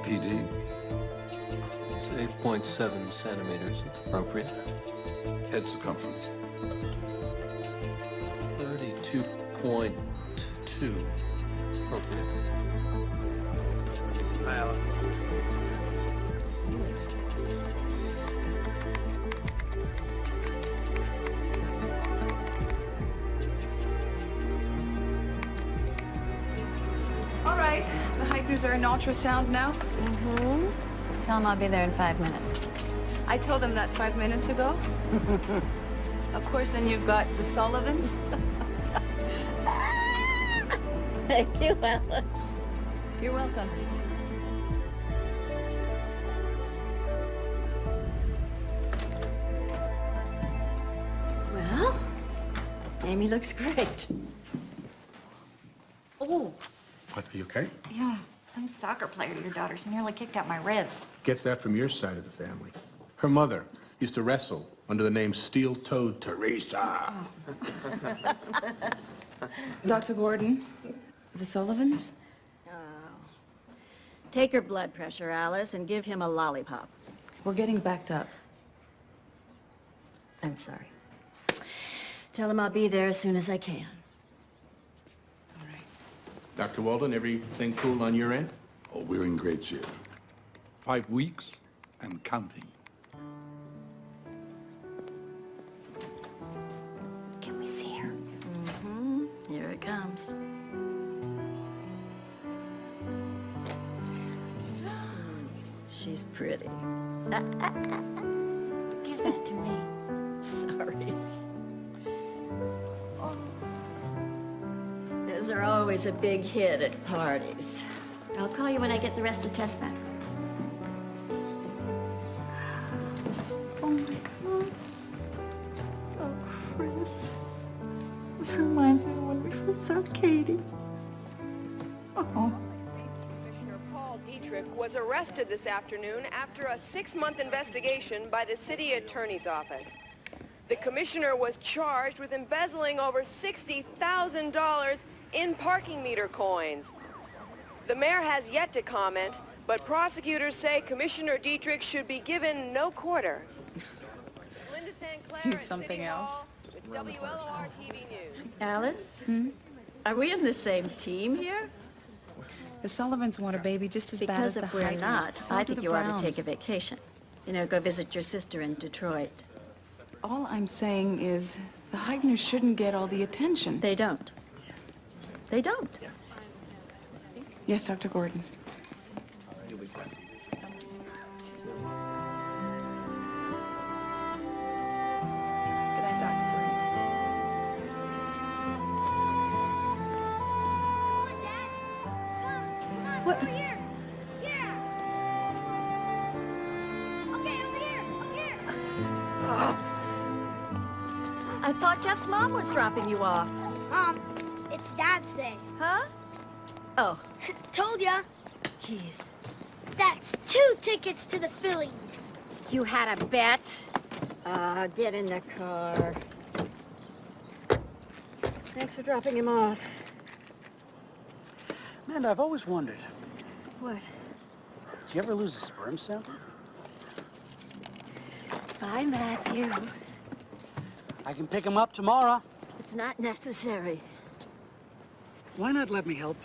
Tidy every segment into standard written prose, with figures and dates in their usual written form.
PD? It's 8.7 centimeters. It's appropriate. Head circumference? 32.2. Appropriate. Hi, Alice. All right, the hikers are in ultrasound now. Mm-hmm. Tell them I'll be there in 5 minutes. I told them that 5 minutes ago. Of course, then you've got the Sullivans. Thank you, Alice. You're welcome. Well, Amy looks great. Oh, What, are you okay? yeah. Some soccer player to your daughter's nearly kicked out my ribs. Gets that from your side of the family. Her mother used to wrestle under the name Steel-Toed Teresa. Dr. Gordon, the Sullivans? Oh. Take her blood pressure, Alice, and give him a lollipop. We're getting backed up. I'm sorry. Tell him I'll be there as soon as I can. All right. Dr. Walden, everything cool on your end? Oh, we're in great shape. 5 weeks and counting. Can we see her? Mm-hmm. Here it comes. She's pretty. Give that to me. Sorry. Oh. Those are always a big hit at parties. I'll call you when I get the rest of the test back. Oh my God. Oh, Chris. This reminds me of when we first saw Katie. Oh. Commissioner Paul Dietrich was arrested this afternoon after a 6-month investigation by the city attorney's office. The commissioner was charged with embezzling over $60,000 in parking meter coins. The mayor has yet to comment, but prosecutors say Commissioner Dietrich should be given no quarter. Linda St. Clair at Something City else? Hall with WLOR TV News. Alice? Are we in the same team here? The Sullivans want a baby just as bad Because as the if we're hikers. not, So I do think the you ought to Browns. take a vacation. You know, go visit your sister in Detroit. All I'm saying is the hikers shouldn't get all the attention. They don't. They don't. Yes, Dr. Gordon. Good night, Dr. What? Over here. Yeah. Okay, over here. Up here. I thought Jeff's mom was dropping you off. It's Dad's day. Huh? Oh, Told ya. jeez. That's 2 tickets to the Phillies. You had a bet? Get in the car. Thanks for dropping him off. Amanda, I've always wondered, What? did you ever lose a sperm sample? Bye, Matthew. I can pick him up tomorrow. It's not necessary. Why not let me help?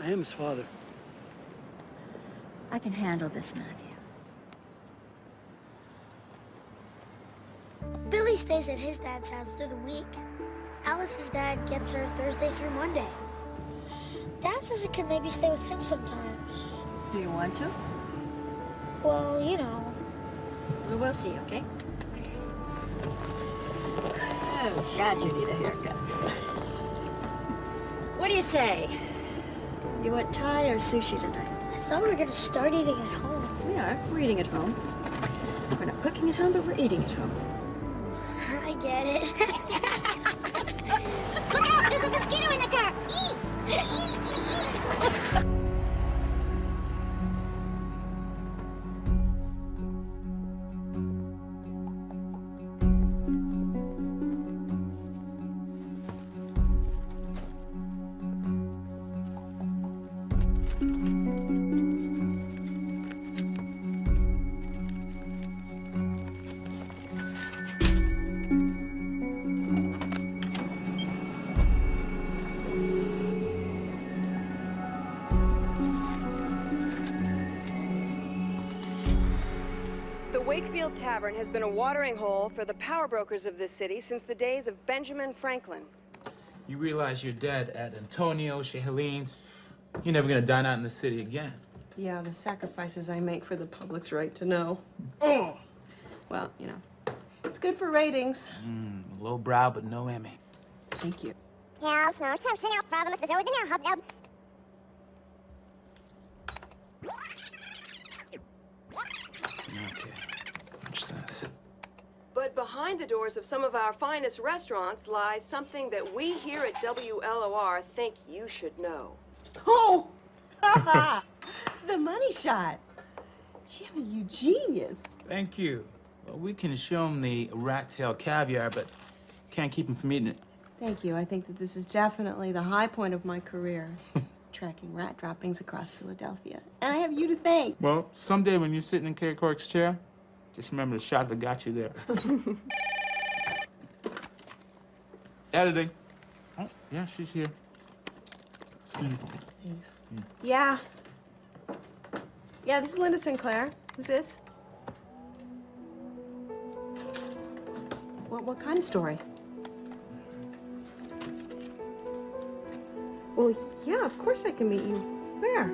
I am his father. I can handle this, Matthew. Billy stays at his dad's house through the week. Alice's dad gets her Thursday through Monday. Dad says I can maybe stay with him sometimes. Do you want to? Well, you know. Well, we'll see, okay? Oh, God, you need a haircut. What do you say? You want Thai or sushi tonight? I thought we were going to start eating at home. We are. We're eating at home. We're not cooking at home, but we're eating at home. I get it. Look out! There's a mosquito in the car! Wakefield Tavern has been a watering hole for the power brokers of this city since the days of Benjamin Franklin. You realize you're dead at Antonio, Chez Helene's. You're never gonna dine out in the city again. Yeah, the sacrifices I make for the public's right to know. Oh! Well, you know, it's good for ratings. Low brow, but no Emmy. Thank you. Okay, what's this? But behind the doors of some of our finest restaurants lies something that we here at WLOR think you should know. Oh! The money shot. Jimmy, you genius. Thank you. Well, we can show him the rat tail caviar, but can't keep him from eating it. Thank you. I think that this is definitely the high point of my career. Tracking rat droppings across Philadelphia. And I have you to thank. Well, someday when you're sitting in Kay Cork's chair, just remember the shot that got you there. Editing. Oh, yeah, she's here. Thanks. Yeah. Yeah, this is Linda Sinclair. Who's this? What kind of story? Well, yeah, of course I can meet you. Where?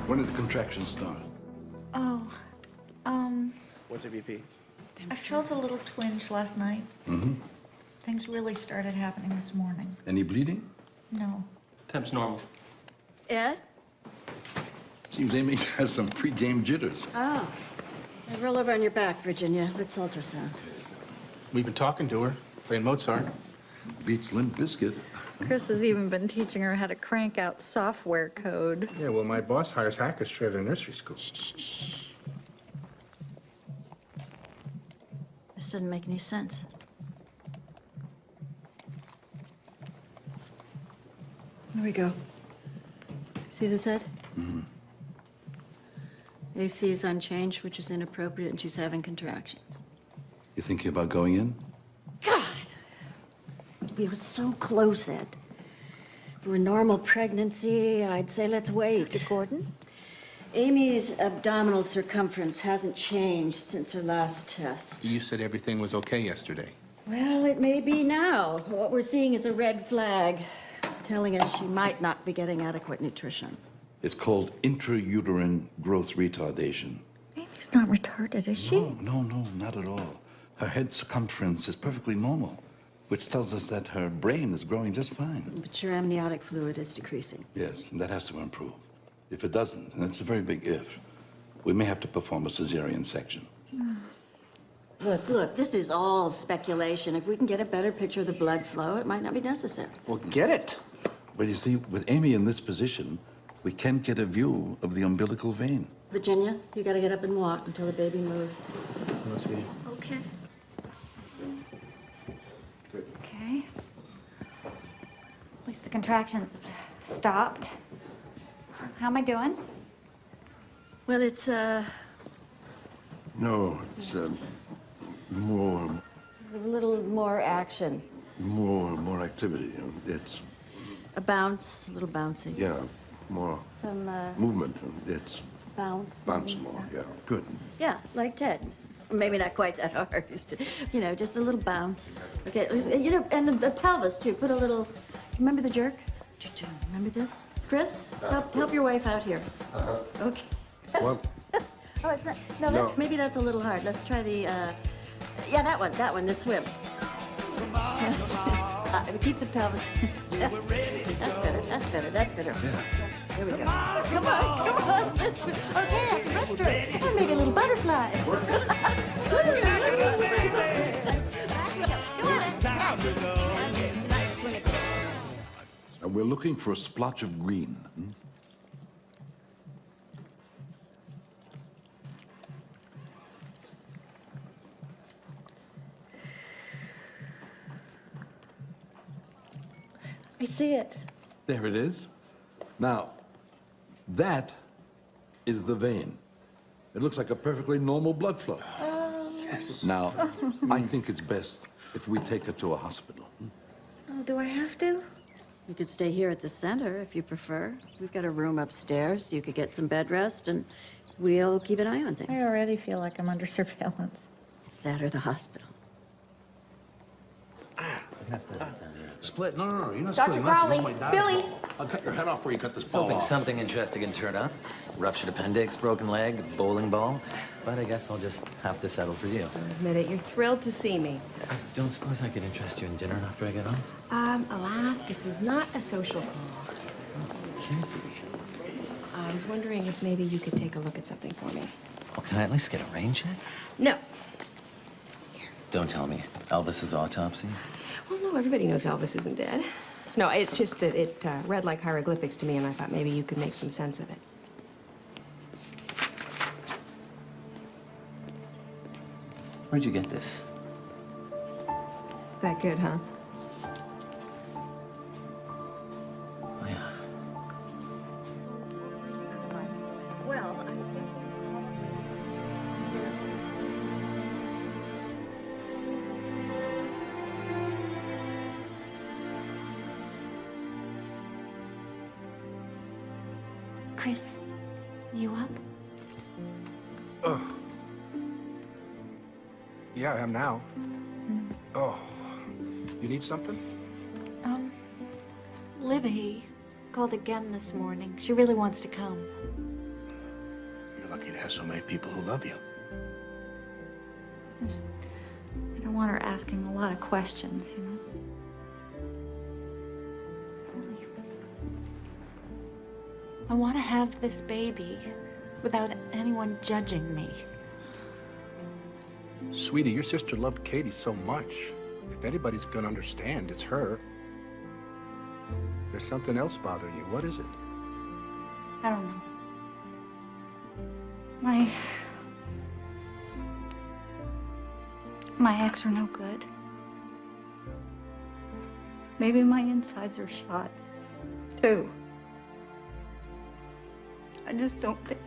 When did the contractions start? Oh, What's it, VP? I felt a little twinge last night. Mm-hmm. Things really started happening this morning. Any bleeding? No. Temp's normal. Ed? Seems Amy has some pre-game jitters. Oh. Roll over on your back, Virginia. Let's ultrasound. We've been talking to her, playing Mozart. Beats Limp Bizkit. Chris has even been teaching her how to crank out software code. Yeah, well, my boss hires hackers straight out of nursery school. This doesn't make any sense. Here we go. See this, Ed? Mm-hmm. AC is unchanged, which is inappropriate, and she's having contractions. You thinking about going in? God! We were so close, Ed. For a normal pregnancy, I'd say let's wait. Dr. Gordon? Amy's abdominal circumference hasn't changed since her last test. You said everything was okay yesterday. Well, it may be now. What we're seeing is a red flag telling us she might not be getting adequate nutrition. It's called intrauterine growth retardation. Amy's not retarded, is she? No, not at all. Her head circumference is perfectly normal, which tells us that her brain is growing just fine. But your amniotic fluid is decreasing. Yes, and that has to improve. If it doesn't, and it's a very big if, we may have to perform a cesarean section. Look, this is all speculation. If we can get a better picture of the blood flow, it might not be necessary. Well, get it. But you see, with Amy in this position, we can get a view of the umbilical vein. Virginia, you gotta get up and walk until the baby moves. No, sweetie. Okay. Okay. At least the contractions have stopped. How am I doing? Well, it's, No, it's more there's a little more action. activity. It's, A bounce, a little bouncing. yeah, more Some, movement. It's bounce. bounce maybe. more, yeah. Good. Yeah, like Ted. Maybe not quite that hard. Just, you know, just a little bounce. Okay, you know, and the pelvis, too. Put a little, remember the jerk? Remember this? Chris, help your wife out here. Okay. Well, Oh, it's not, no. Maybe that's a little hard. Let's try the, yeah, that one, the swim. Keep the pelvis. That's better. yeah. There we go. Come on. Okay, breaststroke. Oh, maybe a little butterfly. And we're looking for a splotch of green. I see it. There it is. Now, that is the vein. It looks like a perfectly normal blood flow. Yes. Now, I think it's best if we take her to a hospital. Oh, do I have to? You could stay here at the center if you prefer. We've got a room upstairs. You could get some bed rest, and we'll keep an eye on things. I already feel like I'm under surveillance. It's that or the hospital. Split? No, you're not Dr. splitting Crowley, nothing. It's my Billy. dodgeball. I'll cut your head off before you cut this I was ball hoping off. something interesting can turn up. Ruptured appendix, broken leg, bowling ball. But I guess I'll just have to settle for you. Admit it, you're thrilled to see me. I don't suppose I could interest you in dinner after I get home? Alas, this is not a social call. Can't be. I was wondering if maybe you could take a look at something for me. Well, can I at least get a rain check? No. Don't tell me. Elvis's autopsy? Well, no, everybody knows Elvis isn't dead. No, it's just that it read like hieroglyphics to me, and I thought maybe you could make some sense of it. Where'd you get this? That good, huh? Oh, yeah. Well, I was thinking... Chris, you up? Ugh. Yeah, I am now. Oh. You need something? Libby called again this morning. She really wants to come. You're lucky to have so many people who love you. I don't want her asking a lot of questions, you know? I want to have this baby without anyone judging me. Sweetie, your sister loved Katie so much. If anybody's gonna understand, it's her. There's something else bothering you. What is it? I don't know. My ex are no good. Maybe my insides are shot, too. I just don't think...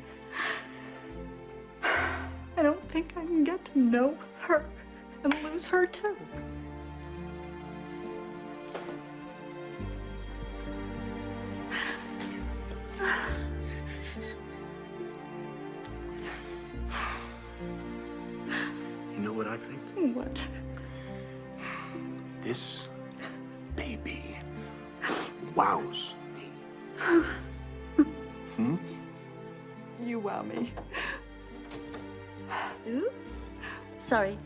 I don't think I can get to know her and lose her, too. You know what I think? What? This baby wows me. Hmm? You wow me. Oops. Sorry.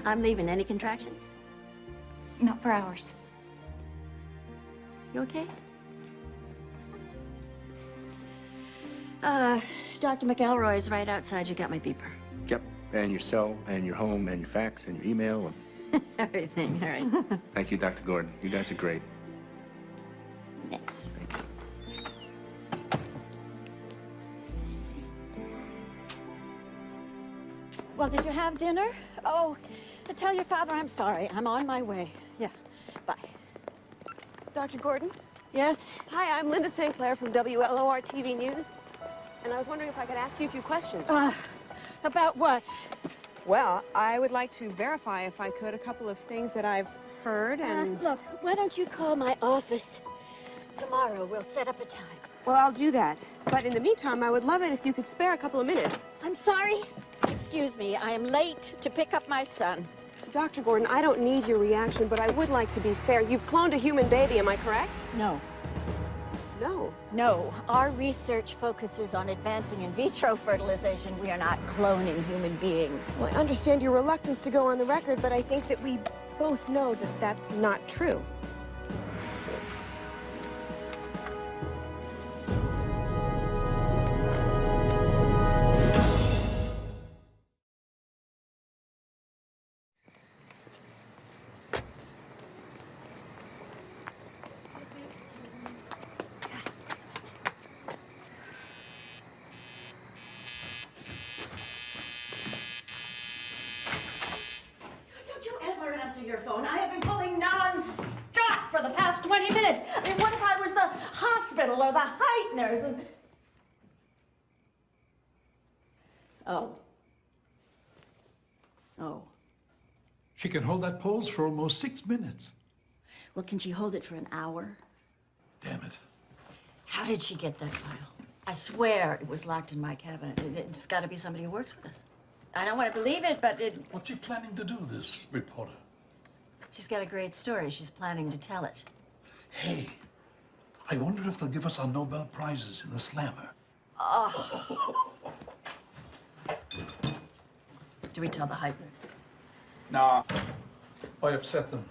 I'm leaving. Any contractions? Not for hours. You okay? Dr. McElroy's right outside. You got my beeper. Yep. And your cell, and your home, and your fax, and your email. And... Everything. All right. Thank you, Dr. Gordon. You guys are great. Thanks. Well, did you have dinner? Oh, tell your father I'm sorry. I'm on my way. Yeah. Bye. Dr. Gordon? Yes? Hi, I'm Linda St. Clair from WLOR TV News. And I was wondering if I could ask you a few questions. About what? Well, I would like to verify, if I could, a couple of things that I've heard and... Look, why don't you call my office tomorrow? We'll set up a time. Well, I'll do that. But in the meantime, I would love it if you could spare a couple of minutes. I'm sorry. Excuse me, I am late to pick up my son. Dr. Gordon, I don't need your reaction, but I would like to be fair. You've cloned a human baby, am I correct? No. No. No, our research focuses on advancing in vitro fertilization. We are not cloning human beings. Well, I understand your reluctance to go on the record, but I think that we both know that that's not true. speakerphone. I have been pulling non-stop for the past 20 minutes. I mean, what if I was the hospital or the Heitners and... Oh. Oh. She can hold that pose for almost 6 minutes. Well, can she hold it for an hour? Damn it. How did she get that file? I swear it was locked in my cabinet. It's got to be somebody who works with us. I don't want to believe it, but it... What's she planning to do, this reporter? She's got a great story. She's planning to tell it. Hey, I wonder if they'll give us our Nobel Prizes in the slammer. Oh. Do we tell the Heitners? Nah. Why upset them?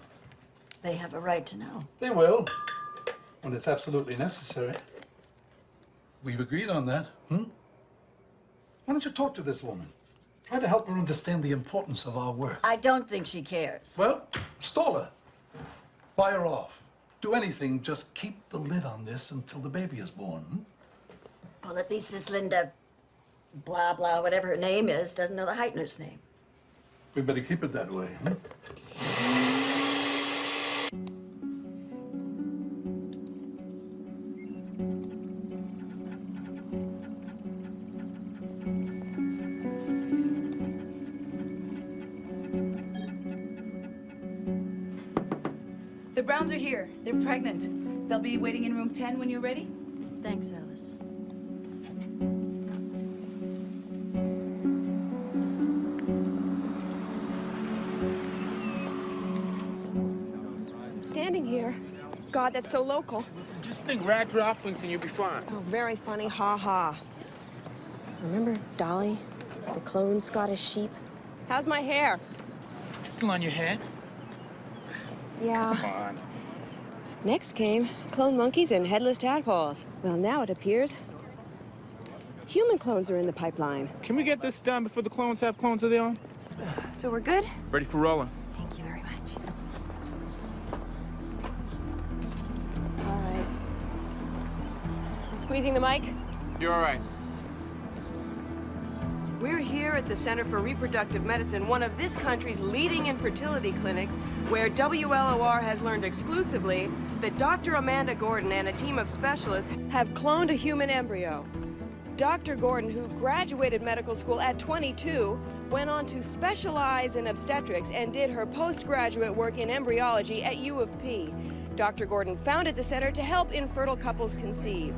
They have a right to know. They will, when it's absolutely necessary. We've agreed on that, Why don't you talk to this woman? Try to help her understand the importance of our work. I don't think she cares. Well, stall her. Buy her off. Do anything, just keep the lid on this until the baby is born. Well, at least this Linda, blah, blah, whatever her name is, doesn't know the Heitner's name. We better keep it that way, The Browns are here. They're pregnant. They'll be waiting in room 10 when you're ready. Thanks, Alice. I'm standing here. God, that's so local. Just think rat droppings and you'll be fine. Oh, very funny. Ha ha. Remember Dolly, the clone Scottish sheep? How's my hair? Still on your head? Yeah. Come on. Next came clone monkeys and headless tadpoles. Well, now it appears human clones are in the pipeline. Can we get this done before the clones have clones of their own? So we're good? Ready for rolling. Thank you very much. All right. Squeezing the mic? You're all right. We're here at the Center for Reproductive Medicine, one of this country's leading infertility clinics, where WLOR has learned exclusively that Dr. Amanda Gordon and a team of specialists have cloned a human embryo. Dr. Gordon, who graduated medical school at 22, went on to specialize in obstetrics and did her postgraduate work in embryology at U of P. Dr. Gordon founded the center to help infertile couples conceive.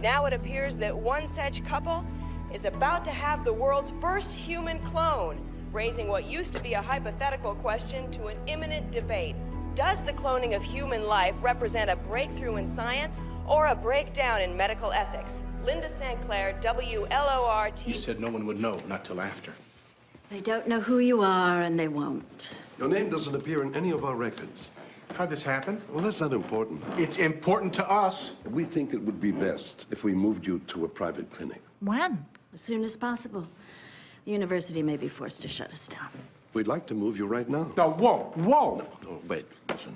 Now it appears that one such couple is about to have the world's first human clone, raising what used to be a hypothetical question to an imminent debate. Does the cloning of human life represent a breakthrough in science or a breakdown in medical ethics? Linda St. Clair, WLOR-TV. You said no one would know, not till after. They don't know who you are, and they won't. Your name doesn't appear in any of our records. How'd this happen? Well, that's not important. It's important to us. We think it would be best if we moved you to a private clinic. When? As soon as possible. The university may be forced to shut us down. We'd like to move you right now. No, whoa, whoa! No, wait, listen.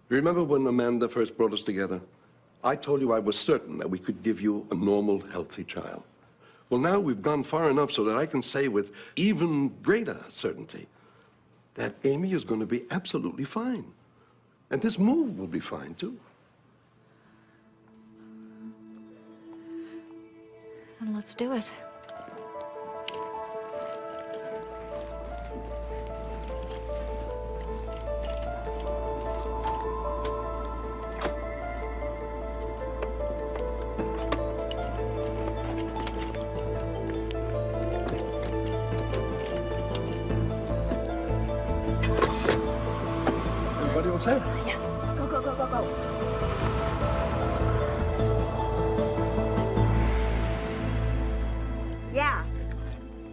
You remember when Amanda first brought us together? I told you I was certain that we could give you a normal, healthy child. Well, now we've gone far enough so that I can say with even greater certainty that Amy is going to be absolutely fine. And this move will be fine, too. And let's do it. Everybody all set? Yeah. Go, go, go, go, go. Yeah.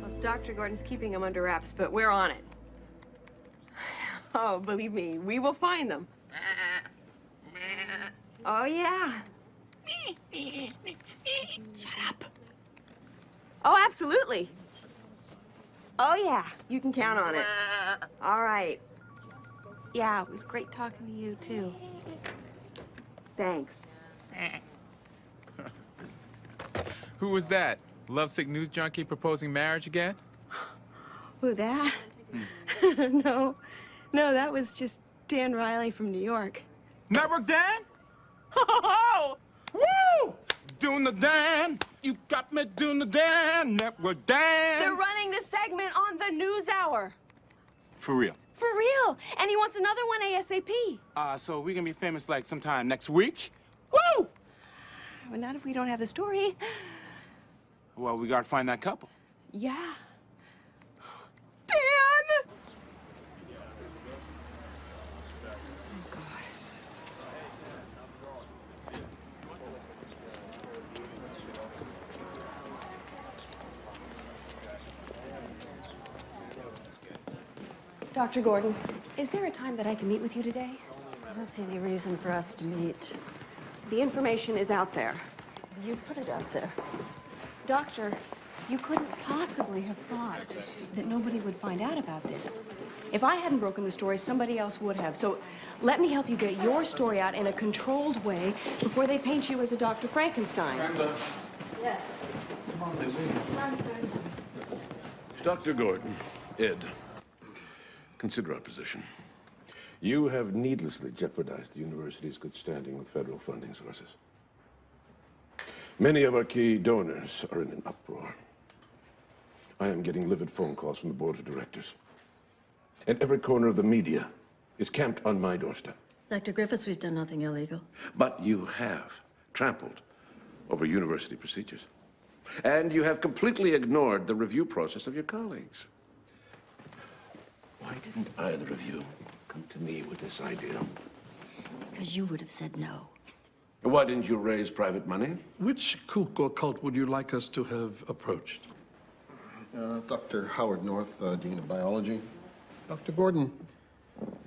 Well, Dr. Gordon's keeping them under wraps, but we're on it. Oh, believe me, we will find them. Oh, yeah. Shut up. Oh, absolutely. Oh, yeah. You can count on it. All right. Yeah, it was great talking to you, too. Thanks. Who was that? Lovesick news junkie proposing marriage again? Who, that? No. No, that was just Dan Riley from New York. Network Dan? Oh, woo! Doing the Dan. You got me doing the Dan. Network Dan. They're running the segment on the NewsHour. For real. For real. And he wants another one ASAP. So we're gonna be famous like sometime next week? Woo! Well, not if we don't have the story. Well, we gotta find that couple. Yeah. Dan! Dr. Gordon, is there a time that I can meet with you today? I don't see any reason for us to meet. The information is out there. You put it out there. Doctor, you couldn't possibly have thought that nobody would find out about this. If I hadn't broken the story, somebody else would have. So let me help you get your story out in a controlled way before they paint you as a Dr. Frankenstein. Brenda. Yeah. Come on, they're waiting. Sorry. Dr. Gordon, Ed, consider our position. You have needlessly jeopardized the university's good standing with federal funding sources. Many of our key donors are in an uproar. I am getting livid phone calls from the board of directors. And every corner of the media is camped on my doorstep. Dr. Griffiths, we've done nothing illegal. But you have trampled over university procedures. And you have completely ignored the review process of your colleagues. Why didn't either of you come to me with this idea? Because you would have said no. Why didn't you raise private money? Which kook or cult would you like us to have approached? Dr. Howard North, Dean of Biology. Dr. Gordon,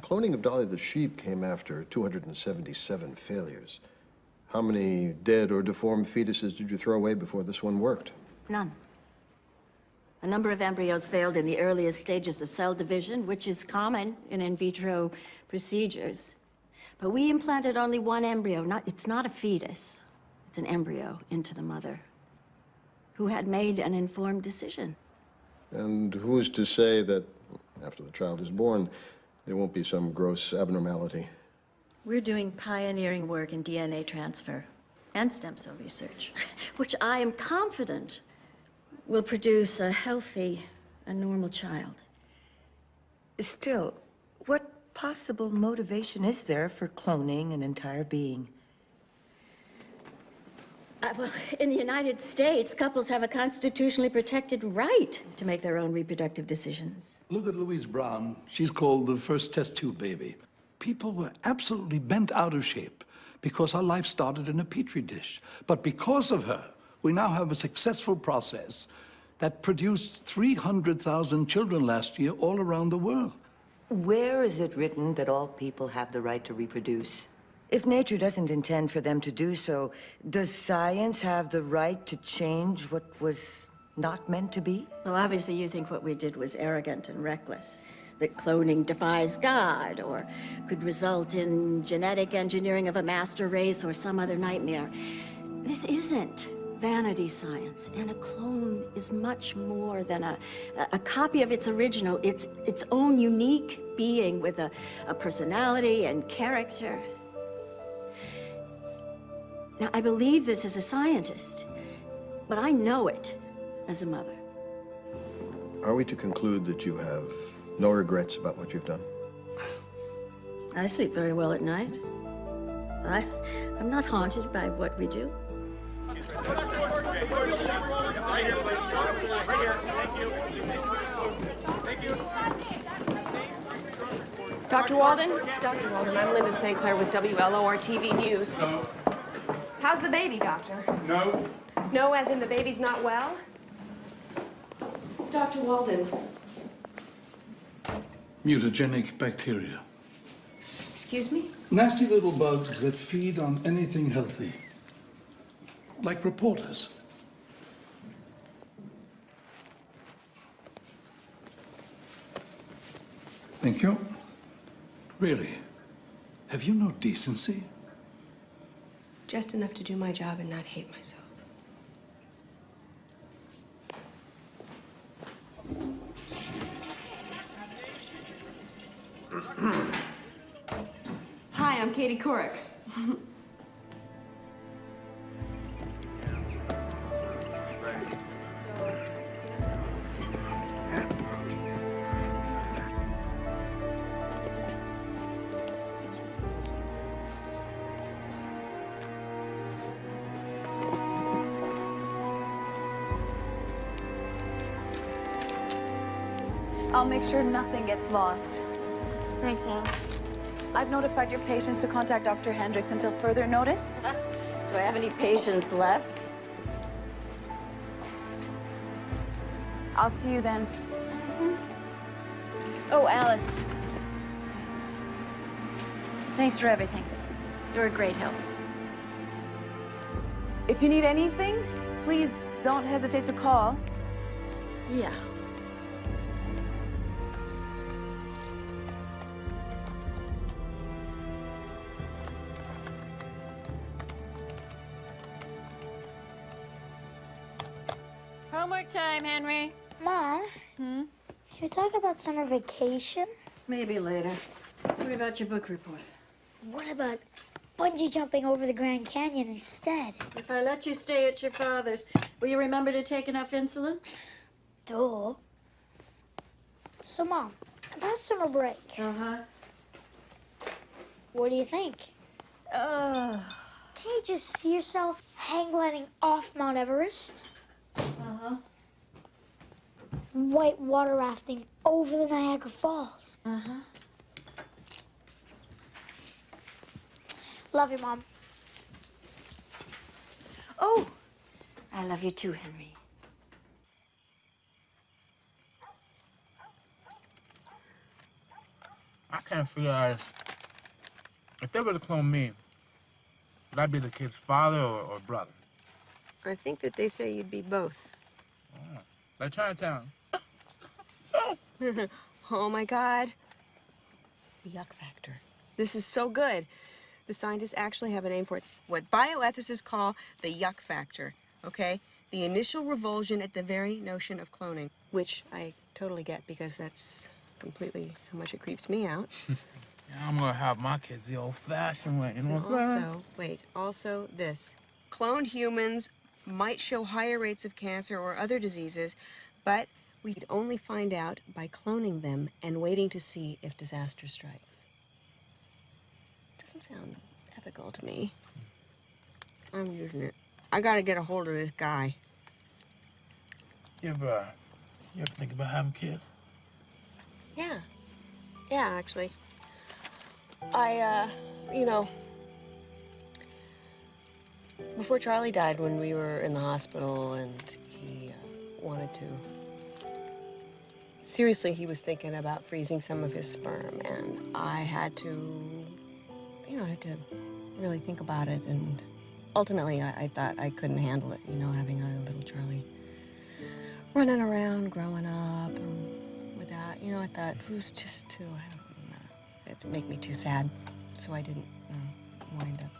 cloning of Dolly the sheep came after 277 failures. How many dead or deformed fetuses did you throw away before this one worked? None. A number of embryos failed in the earliest stages of cell division, which is common in vitro procedures. But we implanted only one embryo. It's not a fetus. It's an embryo into the mother, who had made an informed decision. And who's to say that after the child is born, there won't be some gross abnormality? We're doing pioneering work in DNA transfer and stem cell research, which I am confident will produce a healthy, a normal child. Still, what possible motivation is there for cloning an entire being? Well, in the United States, couples have a constitutionally protected right to make their own reproductive decisions. Look at Louise Brown. She's called the first test tube baby. People were absolutely bent out of shape because her life started in a petri dish. But because of her, we now have a successful process that produced 300,000 children last year all around the world. Where is it written that all people have the right to reproduce? If nature doesn't intend for them to do so, does science have the right to change what was not meant to be? Well, obviously you think what we did was arrogant and reckless, that cloning defies God or could result in genetic engineering of a master race or some other nightmare. This isn't vanity science, and a clone is much more than a copy of its original. It's its own unique being with a personality and character. Now, I believe this as a scientist, but I know it as a mother. Are we to conclude that you have no regrets about what you've done? I sleep very well at night. I'm not haunted by what we do. Dr. Walden? Dr. Walden, I'm Linda St. Clair with WLOR TV News. No. How's the baby, Doctor? No. No, as in the baby's not well? Dr. Walden. Mutagenic bacteria. Excuse me? Nasty little bugs that feed on anything healthy. Like reporters. Thank you. Really? Have you no decency? Just enough to do my job and not hate myself. Hi, I'm Katie Couric. I'll make sure nothing gets lost. Thanks, Alice. I've notified your patients to contact Dr. Hendricks until further notice. Do I have any patients left? I'll see you then. Oh, Alice. Thanks for everything. You're a great help. If you need anything, please don't hesitate to call. Yeah. Homework time, Henry. Mom? Can we talk about summer vacation? Maybe later. What about your book report? What about bungee jumping over the Grand Canyon instead? If I let you stay at your father's, will you remember to take enough insulin? Duh. So, Mom, about summer break. Uh-huh. What do you think? Can you just see yourself hang gliding off Mount Everest? Uh-huh. White water rafting over the Niagara Falls. Uh-huh. Love you, Mom. Oh, I love you too, Henry. I can't figure out if they were to clone me, would I be the kid's father or brother? I think that they say you'd be both. Oh, like Chinatown. Oh my God. The yuck factor. This is so good. The scientists actually have a name for it. What bioethicists call the yuck factor, okay? The initial revulsion at the very notion of cloning, which I totally get because that's completely how much it creeps me out. Yeah, I'm gonna have my kids the old-fashioned way, you know what I'm saying? Also this. Cloned humans might show higher rates of cancer or other diseases, but we'd only find out by cloning them and waiting to see if disaster strikes. Doesn't sound ethical to me. I'm using it. I gotta get a hold of this guy. You ever think about having kids? Yeah. Yeah, actually. I, you know, before Charlie died when we were in the hospital and he wanted to, seriously, he was thinking about freezing some of his sperm, and I had to, you know, I had to really think about it, and ultimately I thought I couldn't handle it, you know, having a little Charlie running around, growing up, and with that, you know, I thought it was just too, I don't know, it'd make me too sad, so I didn't wind up.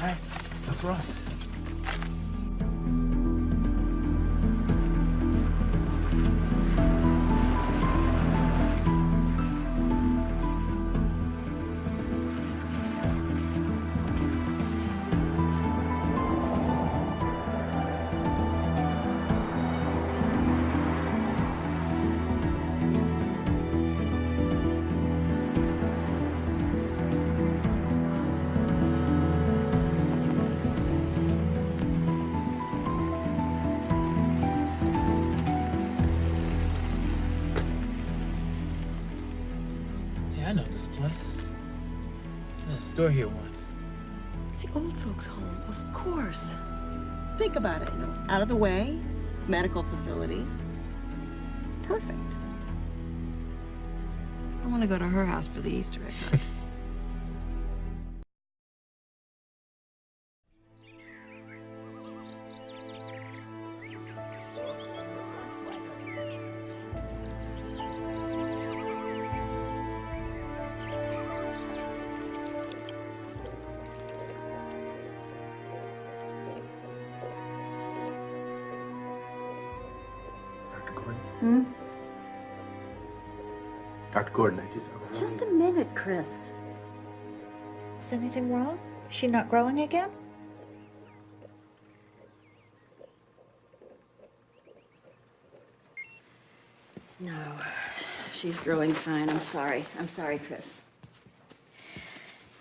All right, let's run. Yeah, I know this place. I had a store here once. It's the old folks' home, of course. Think about it, you know, out of the way, medical facilities. It's perfect. I want to go to her house for the Easter egg hunt. Hmm? Dr. Gordon, Just a minute, Chris. Is anything wrong? Is she not growing again? No, she's growing fine. I'm sorry. I'm sorry, Chris.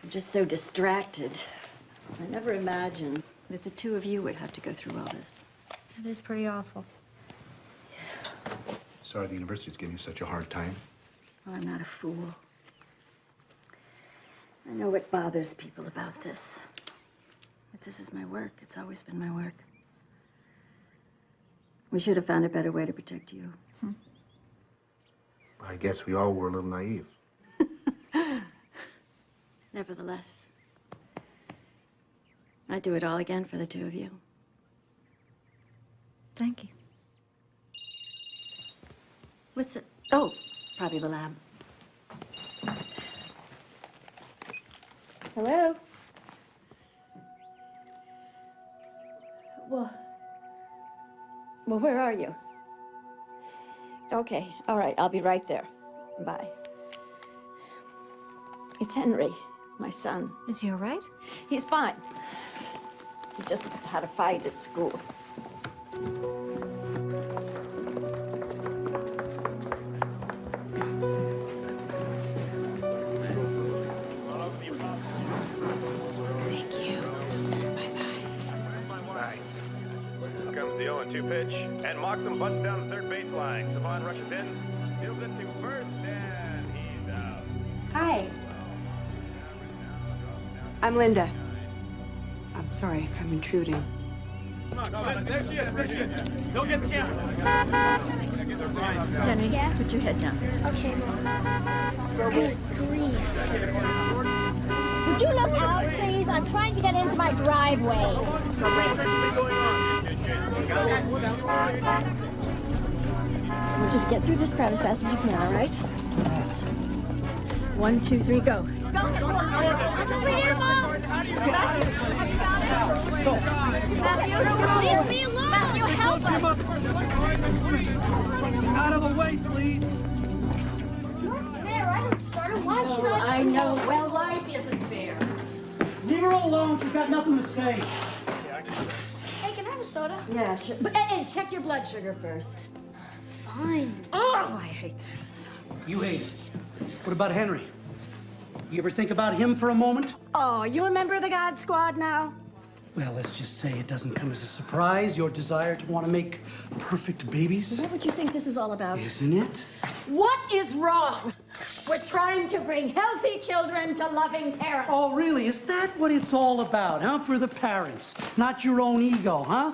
I'm just so distracted. I never imagined that the two of you would have to go through all this. It is pretty awful. Sorry the university's giving you such a hard time. Well, I'm not a fool. I know what bothers people about this. But this is my work. It's always been my work. We should have found a better way to protect you. I guess we all were a little naive. Nevertheless, I'd do it all again for the two of you. Thank you. What's it? Oh, probably the lab. Hello? Well, where are you? Okay, all right, I'll be right there. Bye. It's Henry, my son. Is he all right? He's fine. He just had a fight at school. Thank you. Bye. Here comes the 0-2 pitch, and Moxham bunts down the third baseline. Savon rushes in, fields it to first, and he's out. Hi. I'm Linda. I'm sorry if I'm intruding. There she is. There she is. Go get the camera. Henry, put your head down. Okay, Mom. Good grief. Would you look out, please? I'm trying to get into my driveway. I want you to get through this crowd as fast as you can, all right? 1, 2, 3, go. It's over here, Mom. Matthew, leave me alone. Matthew, help us. Out of the way, please. It's not fair. I don't start it. Why should I? I know. Well, life isn't fair. Leave her alone. She's got nothing to say. Hey, can I have a soda? Yeah, sure. But hey, check your blood sugar first. Fine. Oh, I hate this. You hate it. What about Henry? You ever think about him for a moment? Oh, you a member of the God Squad now? Well, let's just say it doesn't come as a surprise, your desire to want to make perfect babies. What would you think this is all about? Isn't it? What is wrong? We're trying to bring healthy children to loving parents. Oh, really? Is that what it's all about, huh? For the parents, not your own ego, huh?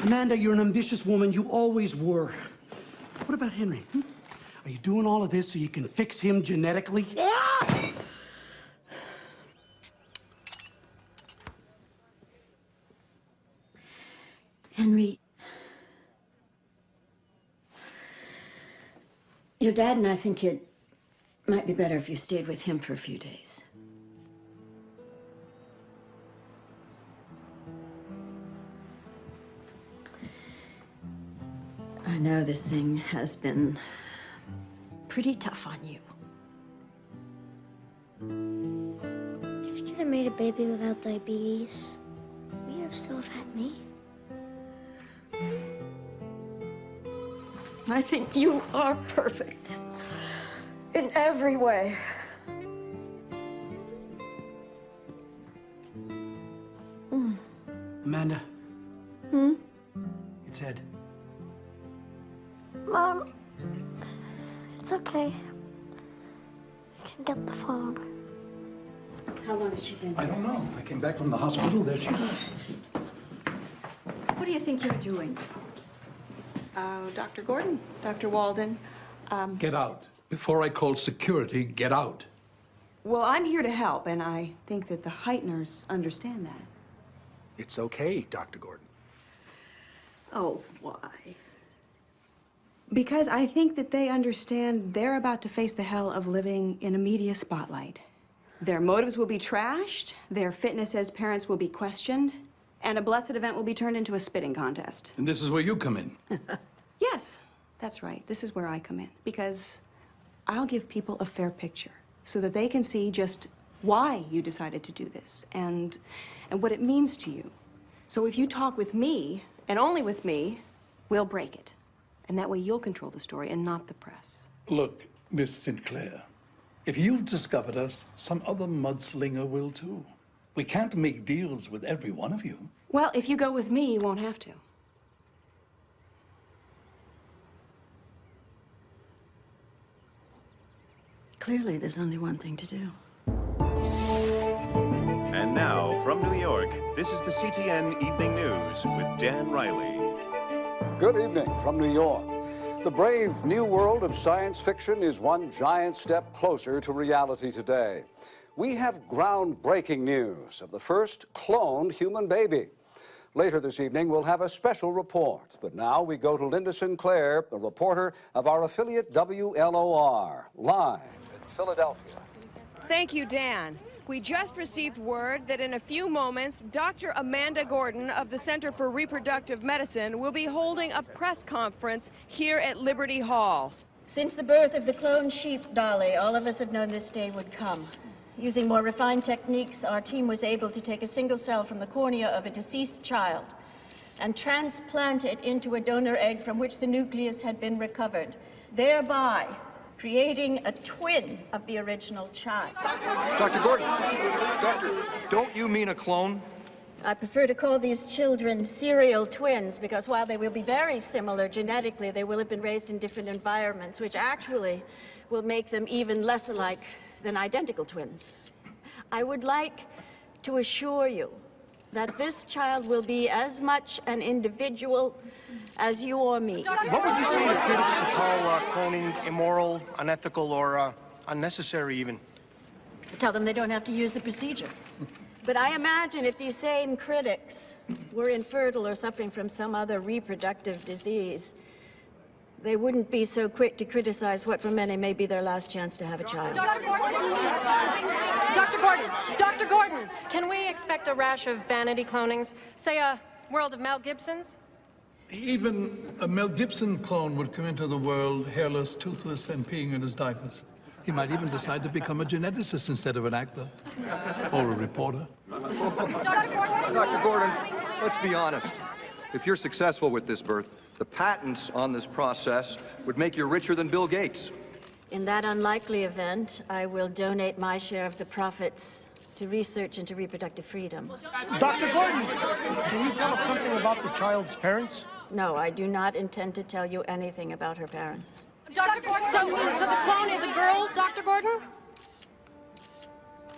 Amanda, you're an ambitious woman. You always were. What about Henry? Are you doing all of this so you can fix him genetically? Henry, your dad and I think it might be better if you stayed with him for a few days. I know this thing has been pretty tough on you. If you could have made a baby without diabetes, would you have still have had me? I think you are perfect in every way. Amanda. Hmm? It's Ed. Mom, it's okay. You can get the phone. How long has she been I don't know. I came back from the hospital. There she was. What do you think you're doing? Dr. Gordon, Dr. Walden. Get out. Before I call security, get out. Well, I'm here to help, and I think that the Heitners understand that. It's okay, Dr. Gordon. Oh, why? Because I think that they understand they're about to face the hell of living in a media spotlight. Their motives will be trashed, their fitness as parents will be questioned, and a blessed event will be turned into a spitting contest. And this is where you come in. Yes, That's right. This is where I come in, because I'll give people a fair picture so that they can see just why you decided to do this and what it means to you. So if you talk with me, and only with me, we'll break it. And that way you'll control the story and not the press. Look, Miss Sinclair, if you've discovered us, some other mudslinger will too. We can't make deals with every one of you. Well, if you go with me, you won't have to. Clearly, there's only one thing to do. And now, from New York, this is the CTN Evening News with Dan Riley. Good evening from New York. The brave new world of science fiction is one giant step closer to reality today. We have groundbreaking news of the first cloned human baby. Later this evening, we'll have a special report. But now we go to Linda Sinclair, the reporter of our affiliate WLOR, live in Philadelphia. Thank you, Dan. We just received word that in a few moments, Dr. Amanda Gordon of the Center for Reproductive Medicine will be holding a press conference here at Liberty Hall. Since the birth of the cloned sheep, Dolly, all of us have known this day would come. Using more refined techniques, our team was able to take a single cell from the cornea of a deceased child and transplant it into a donor egg from which the nucleus had been recovered, thereby creating a twin of the original child. Dr. Gordon, doctor, don't you mean a clone? I prefer to call these children serial twins because while they will be very similar genetically, they will have been raised in different environments, which actually will make them even less alike than identical twins. I would like to assure you that this child will be as much an individual as you or me. What would you say to critics who call cloning immoral, unethical, or unnecessary even? Tell them they don't have to use the procedure. But I imagine if these same critics were infertile or suffering from some other reproductive disease, they wouldn't be so quick to criticize what for many may be their last chance to have a child. Dr. Gordon, can we expect a rash of vanity clonings? Say a world of Mel Gibson's? Even a Mel Gibson clone would come into the world hairless, toothless, and peeing in his diapers. He might even decide to become a geneticist instead of an actor or a reporter. Dr. Gordon, let's be honest. If you're successful with this birth, the patents on this process would make you richer than Bill Gates. In that unlikely event, I will donate my share of the profits to research into reproductive freedom. Dr. Gordon, can you tell us something about the child's parents? No, I do not intend to tell you anything about her parents. Dr. Gordon, so the clone is a girl, Dr. Gordon?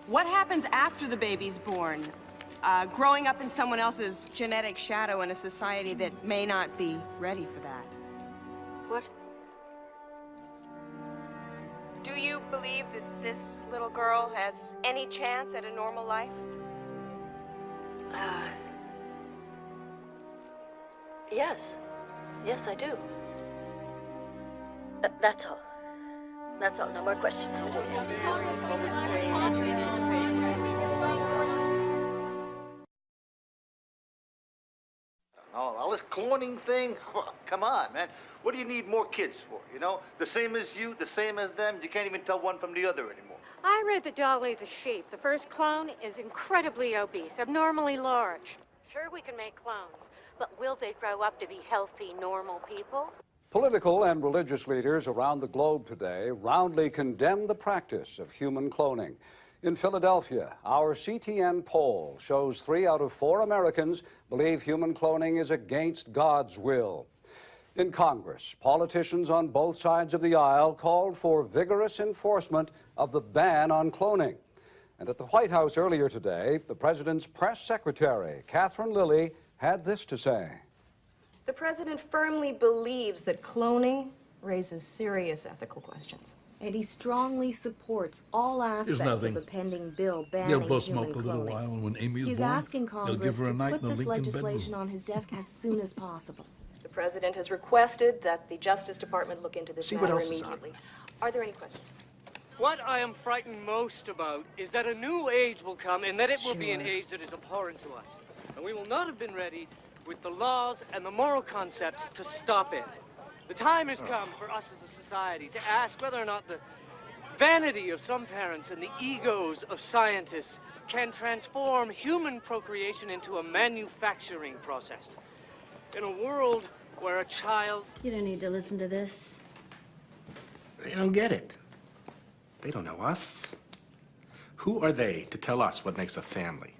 What happens after the baby's born? Growing up in someone else's genetic shadow in a society that may not be ready for that. What? Do you believe that this little girl has any chance at a normal life? Yes. Yes, I do. That's all. That's all. No more questions. All this cloning thing, come on, man. What do you need more kids for, you know? The same as you, the same as them. You can't even tell one from the other anymore. I read that Dolly the sheep, the first clone, is incredibly obese, abnormally large. Sure, we can make clones, but will they grow up to be healthy, normal people? Political and religious leaders around the globe today roundly condemn the practice of human cloning. In Philadelphia, our CTN poll shows 3 out of 4 Americans believe human cloning is against God's will. In Congress, politicians on both sides of the aisle called for vigorous enforcement of the ban on cloning. And at the White House earlier today, the president's press secretary, Catherine Lilly, had this to say. The president firmly believes that cloning raises serious ethical questions. And he strongly supports all aspects of the pending bill banning They'll both human smoke a little cloning. while, and when Amy is He's born, asking they'll Congress give her a to night put in the this Lincoln legislation bedroom. on his desk as soon as possible. The president has requested that the Justice Department look into this See what matter else is on. immediately. Are there any questions? What I am frightened most about is that a new age will come and that it will be an Sure. age that is abhorrent to us. And we will not have been ready with the laws and the moral concepts to stop it. The time has come for us as a society to ask whether or not the vanity of some parents and the egos of scientists can transform human procreation into a manufacturing process. In a world where a child... You don't need to listen to this. They don't get it. They don't know us. Who are they to tell us what makes a family?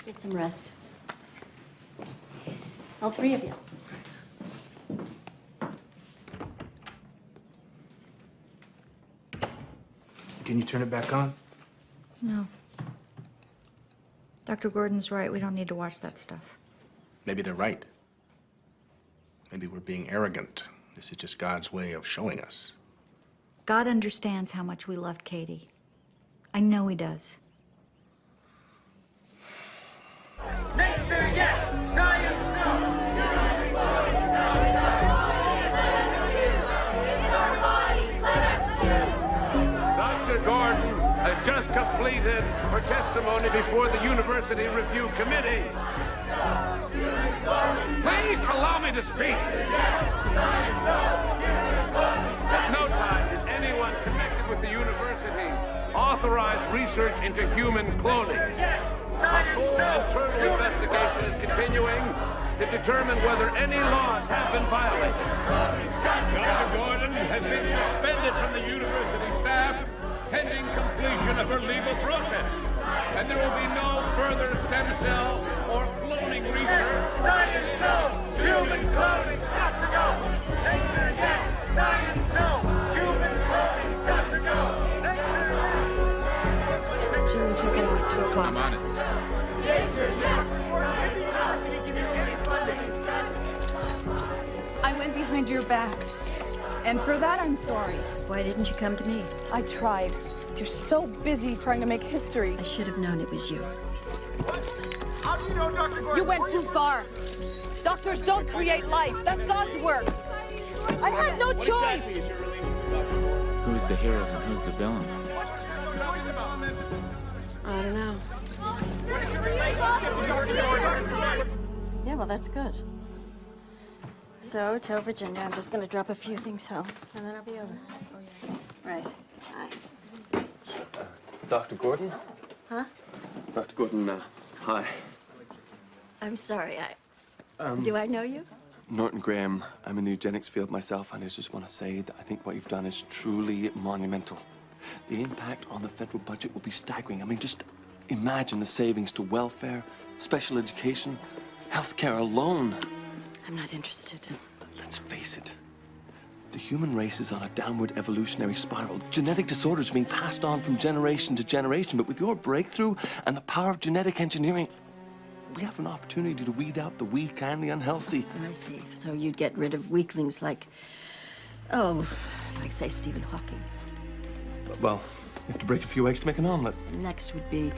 Get some rest. All three of you. Can you turn it back on? No. Dr. Gordon's right. We don't need to watch that stuff. Maybe they're right. Maybe we're being arrogant. This is just God's way of showing us. God understands how much we loved Katie. I know he does. Nature, yes. Science, no. Dr. Gordon has just completed her testimony before the University Review Committee. Please allow me to speak. At no time did anyone connected with the university authorize research into human cloning. A full internal investigation is continuing to determine whether any laws have been violated. Dr. Gordon has been suspended from the university staff pending completion of her legal process. And there will be no further stem cell or cloning research. Science, no. Human cloning's got to go. Nature, yes. Science, no. Human cloning's got to go. Should we check it out at 2 o'clock? I'm on it. Nature, yes. I went behind your back. And for that, I'm sorry. Why didn't you come to me? I tried. You're so busy trying to make history. I should have known it was you. How do you know Dr. Gordon? You went too far. Doctors don't create life. That's God's work. I had no choice. Who's the heroes and who's the villains? I don't know. Yeah, well, that's good. So, tell Virginia I'm just going to drop a few things home, and then I'll be over. Right. Bye. Dr. Gordon? Huh? Dr. Gordon, hi. I'm sorry. Do I know you? Norton Graham. I'm in the eugenics field myself, and I just want to say that I think what you've done is truly monumental. The impact on the federal budget will be staggering. I mean, just imagine the savings to welfare, special education, healthcare alone. I'm not interested. Let's face it. The human race is on a downward evolutionary spiral. Genetic disorders are being passed on from generation to generation, but with your breakthrough and the power of genetic engineering, we have an opportunity to weed out the weak and the unhealthy. I see. So you'd get rid of weaklings like, oh, like, say, Stephen Hawking. Well, you have to break a few eggs to make an omelet. Next would be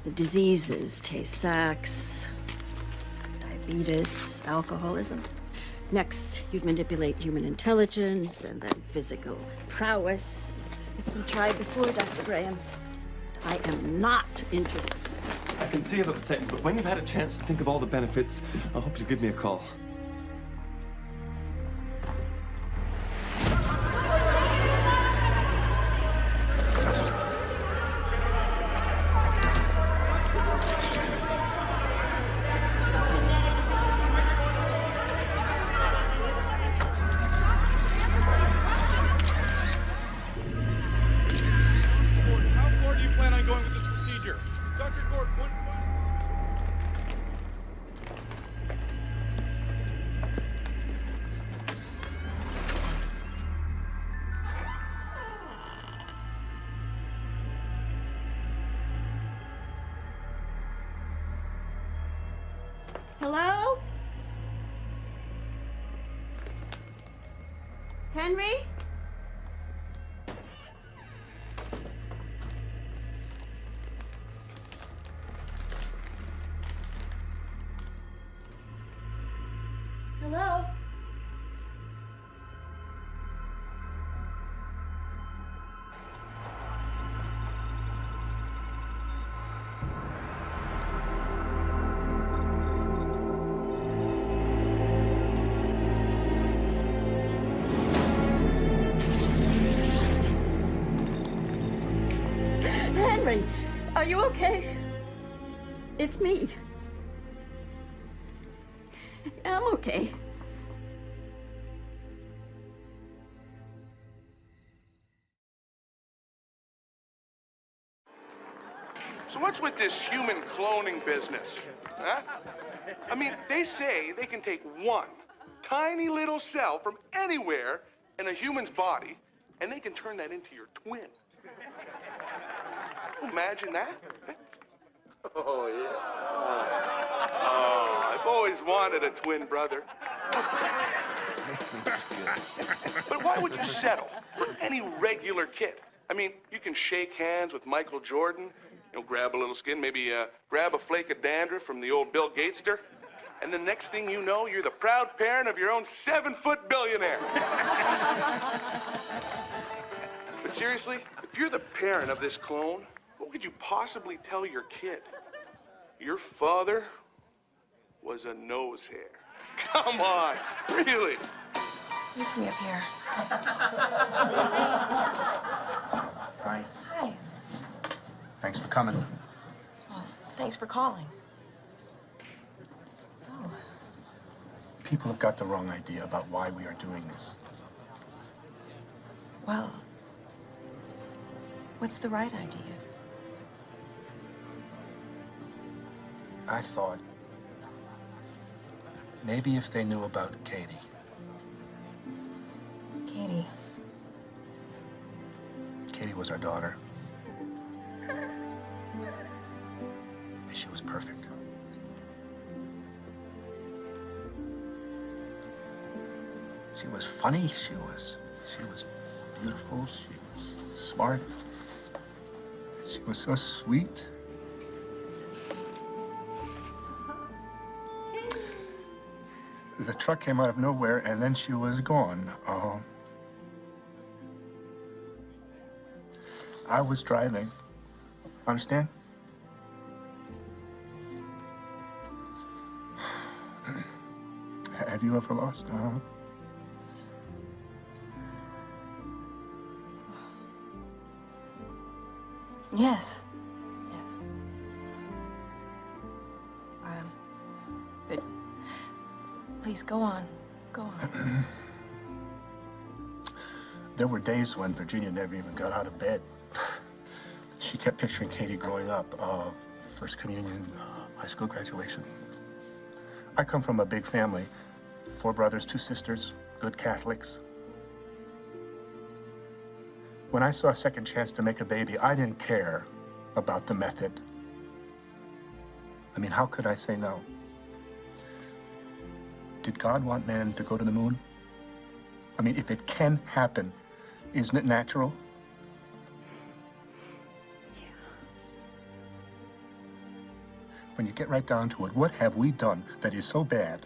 the diseases, Tay-Sachs, diabetes, alcoholism. Next, you'd manipulate human intelligence and then physical prowess. It's been tried before, Dr. Graham. I am not interested. I can see about the second, but when you've had a chance to think of all the benefits, I hope you'll give me a call. Hello? Henry? Hello? Are you okay? It's me. I'm okay. So what's with this human cloning business? Huh? I mean, they say they can take one tiny little cell from anywhere in a human's body, and they can turn that into your twin. Imagine that. Oh, yeah. Oh, I've always wanted a twin brother. But why would you settle for any regular kid? I mean, you can shake hands with Michael Jordan, you know, grab a little skin, maybe grab a flake of dandruff from the old Bill Gatester, and the next thing you know, you're the proud parent of your own 7-foot billionaire. But seriously, if you're the parent of this clone, what could you possibly tell your kid? Your father was a nose hair. Come on, really? Lift me up here. Hi. Hi. Thanks for coming. Well, thanks for calling. So, People have got the wrong idea about why we are doing this. well, what's the right idea? I thought maybe if they knew about Katie. Katie. Katie was our daughter. And she was perfect. She was funny, she was beautiful, she was smart. She was so sweet. The truck came out of nowhere, and then she was gone. I was driving. Understand? Have you ever lost? Yes. Yes. But please go on. Go on. There were days when Virginia never even got out of bed. She kept picturing Katie growing up, First Communion, high school graduation. I come from a big family, 4 brothers, 2 sisters, good Catholics. When I saw a second chance to make a baby, I didn't care about the method. I mean, how could I say no? Did God want man to go to the moon? I mean, if it can happen, isn't it natural? Yeah. When you get right down to it, what have we done that is so bad?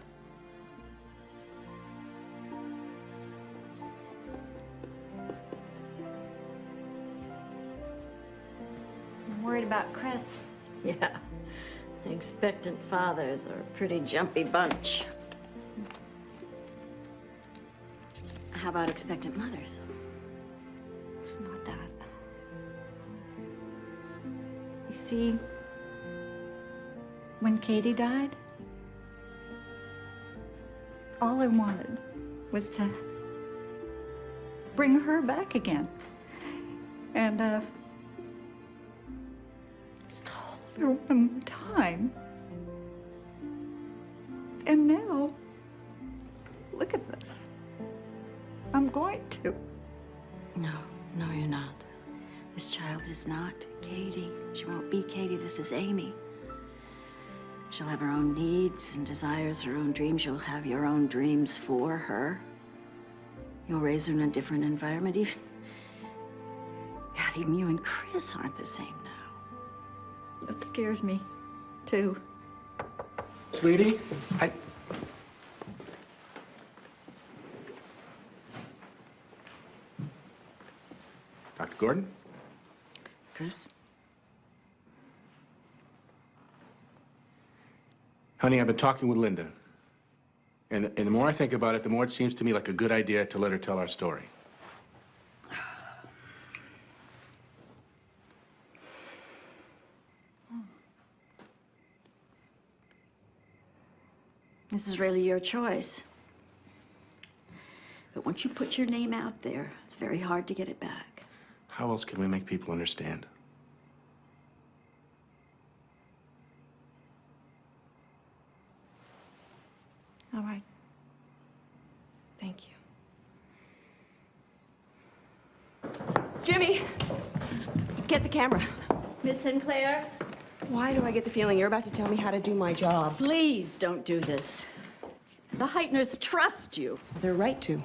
I'm worried about Chris. Yeah. Expectant fathers are a pretty jumpy bunch. How about expectant mothers? It's not that. You see, when Katie died, all I wanted was to bring her back again. And, just hold her one more time. And now, look at this. I'm going to. No, you're not. This child is not Katie. She won't be Katie. This is Amy. She'll have her own needs and desires, her own dreams. You'll have your own dreams for her. You'll raise her in a different environment. Even you and Chris aren't the same now. That scares me, too. Sweetie, Dr. Gordon? Chris? Honey, I've been talking with Linda. And the more I think about it, the more it seems to me like a good idea to let her tell our story. This is really your choice. But once you put your name out there, it's very hard to get it back. How else can we make people understand? All right. Thank you. Jimmy! Get the camera. Miss Sinclair? Why do I get the feeling you're about to tell me how to do my job? Please don't do this. The Heitners trust you. They're right to.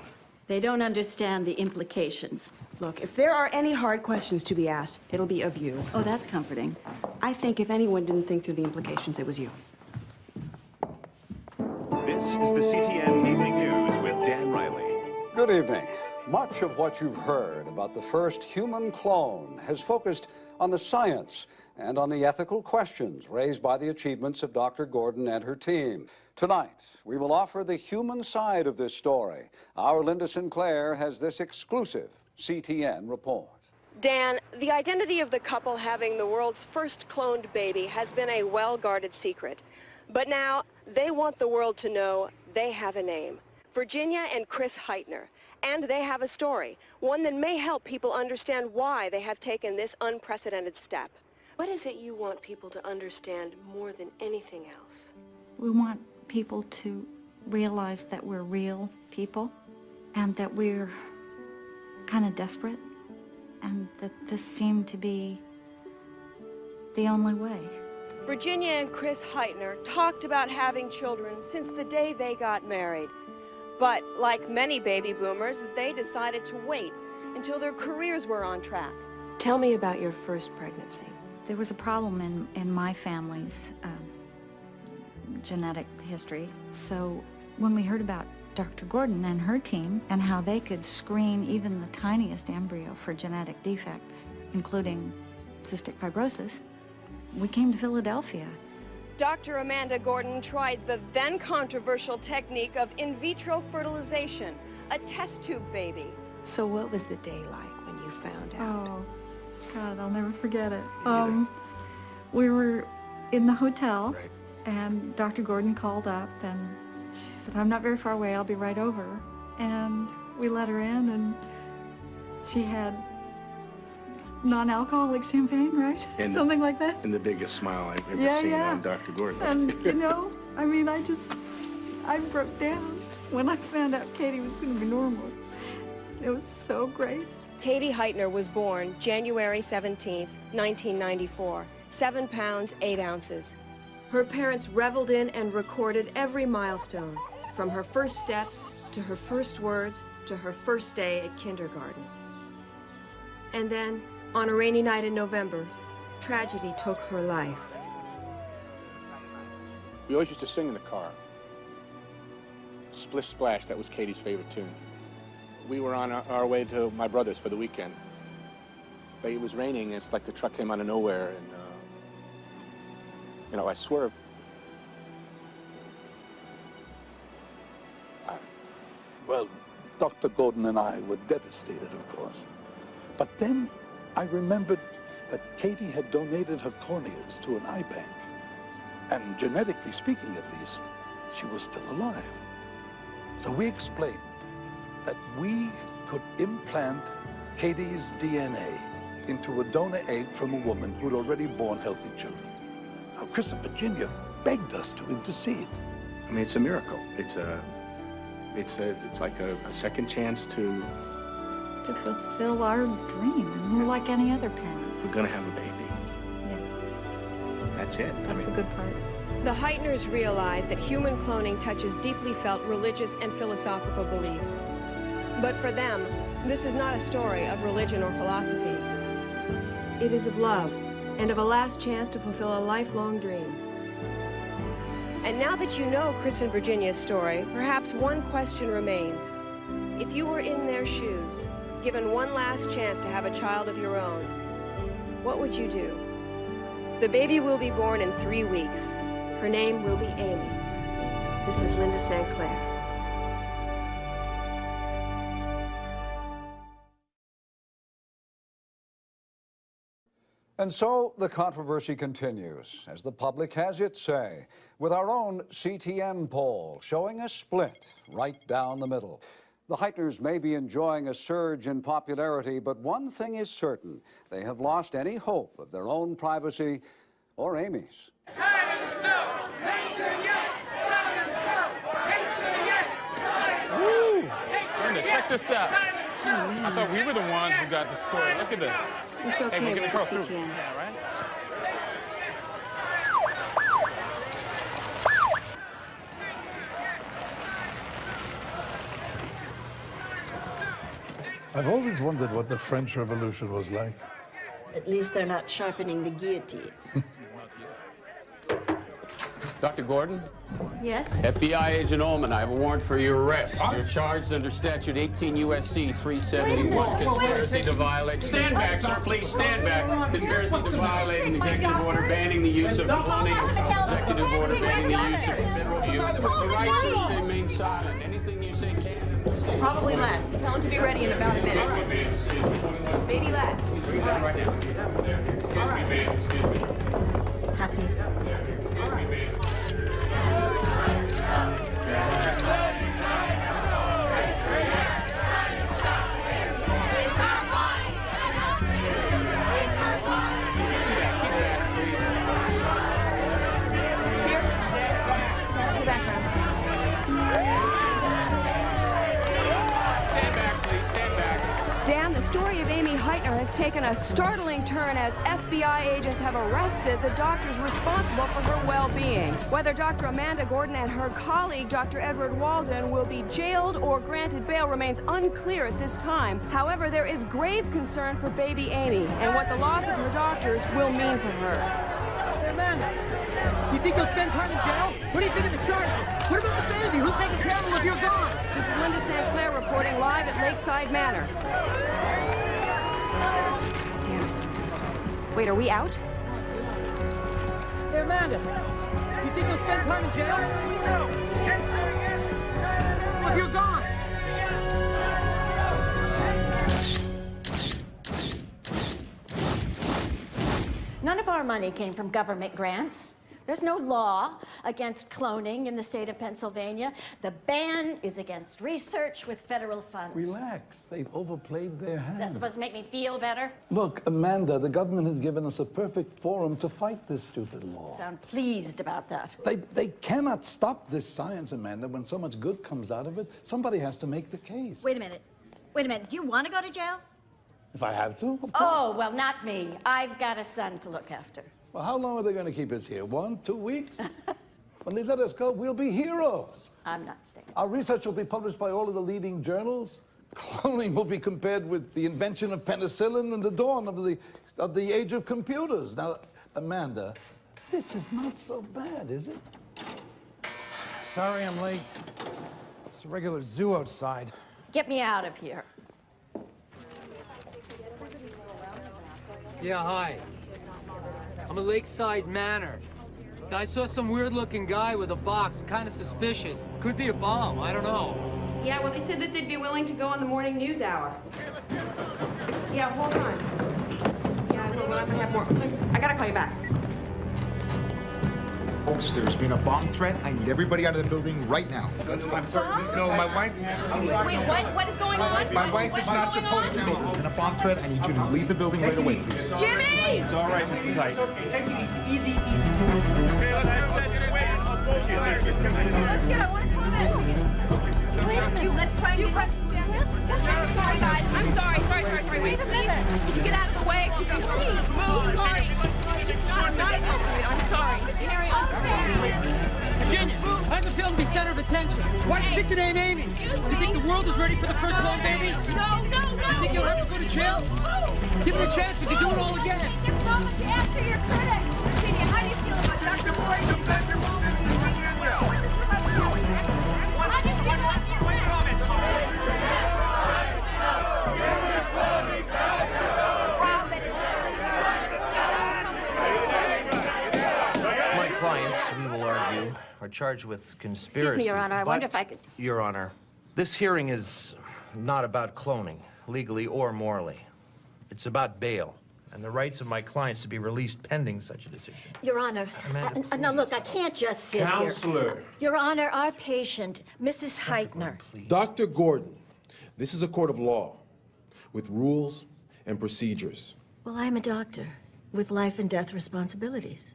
They don't understand the implications. Look, if there are any hard questions to be asked, it'll be of you. Oh, that's comforting. I think if anyone didn't think through the implications, it was you. This is the CTN Evening News with Dan Riley. Good evening. Much of what you've heard about the first human clone has focused on the science and on the ethical questions raised by the achievements of Dr. Gordon and her team. Tonight, we will offer the human side of this story. Our Linda Sinclair has this exclusive CTN report. Dan, the identity of the couple having the world's first cloned baby has been a well-guarded secret. But now, they want the world to know they have a name. Virginia and Chris Heitner. And they have a story, one that may help people understand why they have taken this unprecedented step. What is it you want people to understand more than anything else? We want people to realize that we're real people and that we're kind of desperate and that this seemed to be the only way. Virginia and Chris Heitner talked about having children since the day they got married. But like many baby boomers, they decided to wait until their careers were on track. Tell me about your first pregnancy. There was a problem in my family's genetic history. So when we heard about Dr. Gordon and her team and how they could screen even the tiniest embryo for genetic defects, including cystic fibrosis, we came to Philadelphia. Dr. Amanda Gordon tried the then controversial technique of in vitro fertilization, a test tube baby. So what was the day like when you found out? Oh, God, I'll never forget it. We were in the hotel, and Dr. Gordon called up, and she said, "I'm not very far away, I'll be right over." And we let her in, and she had non-alcoholic champagne, right? And something like that. And the biggest smile I've ever seen on Dr. Gordon. And, you know, I mean, I broke down when I found out Katie was going to be normal. It was so great. Katie Heitner was born January 17th, 1994, 7 pounds, 8 ounces. Her parents reveled in and recorded every milestone, from her first steps, to her first words, to her first day at kindergarten. And then, on a rainy night in November, tragedy took her life. We always used to sing in the car. Splish Splash, that was Katie's favorite tune. We were on our way to my brother's for the weekend. But it was raining, it's like the truck came out of nowhere, and, you know, I swerved. Well, Dr. Gordon and I were devastated, of course. But then I remembered that Katie had donated her corneas to an eye bank. And genetically speaking, at least, she was still alive. So we explained that we could implant Katie's DNA into a donor egg from a woman who'd already born healthy children. Now, Chris and Virginia begged us to intercede. I mean, it's a miracle. It's like a second chance to fulfill our dream. And we're like any other parents. We're gonna have a baby. Yeah. That's it. That's the good part. The Heitners realized that human cloning touches deeply felt religious and philosophical beliefs. But for them, this is not a story of religion or philosophy. It is of love and of a last chance to fulfill a lifelong dream. And now that you know Chris and Virginia's story, perhaps one question remains. If you were in their shoes, given one last chance to have a child of your own, what would you do? The baby will be born in 3 weeks. Her name will be Amy. This is Linda St. Clair. And so the controversy continues as the public has its say, with our own CTN poll showing a split right down the middle. The Heitners may be enjoying a surge in popularity, but one thing is certain. They have lost any hope of their own privacy or Amy's. Woo! Brenda, check this out. I thought we were the ones who got the story. Look at this. It's okay, hey, we're gonna go CTN. through. Yeah, right? I've always wondered what the French Revolution was like. At least they're not sharpening the guillotine. Dr. Gordon? Yes? FBI Agent Ullman, I have a warrant for your arrest. You're charged under Statute 18 U.S.C. 371, conspiracy to violate... Stand back, sir, please, stand back. Conspiracy to violate an executive order banning the use of cloning, executive order banning the use of federal view. The right to remain silent. Anything you say can... Probably less. Tell him to be ready in about a minute. Maybe less. Happy. Dan, the story of Amy Heitner has taken a startling turn as FBI agents have arrested the doctors responsible for her well-being. Whether Dr. Amanda Gordon and her colleague, Dr. Edward Walden, will be jailed or granted bail remains unclear at this time. However, there is grave concern for baby Amy and what the loss of her doctors will mean for her. Hey, Amanda, you think you'll spend time in jail? What do you think of the charges? What about the baby? Who's taking care of him if you're gone? This is Linda St. Clair reporting live at Lakeside Manor. Damn it. Wait, are we out? Hey, Amanda, you think you'll spend time in jail? If you're gone. None of our money came from government grants. There's no law against cloning in the state of Pennsylvania. The ban is against research with federal funds. Relax. They've overplayed their hand. Is that supposed to make me feel better? Look, Amanda, the government has given us a perfect forum to fight this stupid law. Sound pleased about that. They cannot stop this science, Amanda. When so much good comes out of it, somebody has to make the case. Wait a minute. Wait a minute. Do you want to go to jail? If I have to, of course. Oh, well, not me. I've got a son to look after. Well, how long are they going to keep us here? 1, 2 weeks? When they let us go, we'll be heroes. I'm not staying. Our research will be published by all of the leading journals. Cloning will be compared with the invention of penicillin and the dawn of the age of computers. Now, Amanda, this is not so bad, is it? Sorry I'm late. It's a regular zoo outside. Get me out of here. Yeah, hi. I'm at Lakeside Manor. I saw some weird-looking guy with a box, kind of suspicious. Could be a bomb, I don't know. Yeah, well, they said that they'd be willing to go on the morning news hour. Yeah, hold on. Yeah, I will. We'll have to have more. I gotta call you back. Folks, there's been a bomb threat. I need everybody out of the building right now. I'm sorry. No, my wife... Wait, what is going on? My wife is not supposed to be. There's been a bomb threat. I need you to leave the building right away, please. Jimmy! It's all right, Mrs. Height. Take it easy. Easy. Let's get out. Wait a minute. Let's try and get this. Sorry, guys. I'm sorry. Wait a minute. Can you get out of the way? Please. Move. Sorry. I'm sorry. Virginia, how's it feel to be center of attention? Why do you pick the name Amy? You think the world is ready for the first clone baby? No. You think you'll ever go to jail? Give it a chance, we can do it all again. Answer your critics. Virginia, how do you feel about Dr. Gordon? My clients, we will argue, are charged with conspiracy. Excuse me, Your Honor. I wonder if I could... Your Honor, this hearing is not about cloning, legally or morally. It's about bail. and the rights of my clients to be released pending such a decision. Your Honor, Amanda, now look, I can't just sit Counselor. here. Your Honor, our patient, Mrs. Heitner. Dr. Gordon, this is a court of law with rules and procedures. Well, I'm a doctor with life and death responsibilities.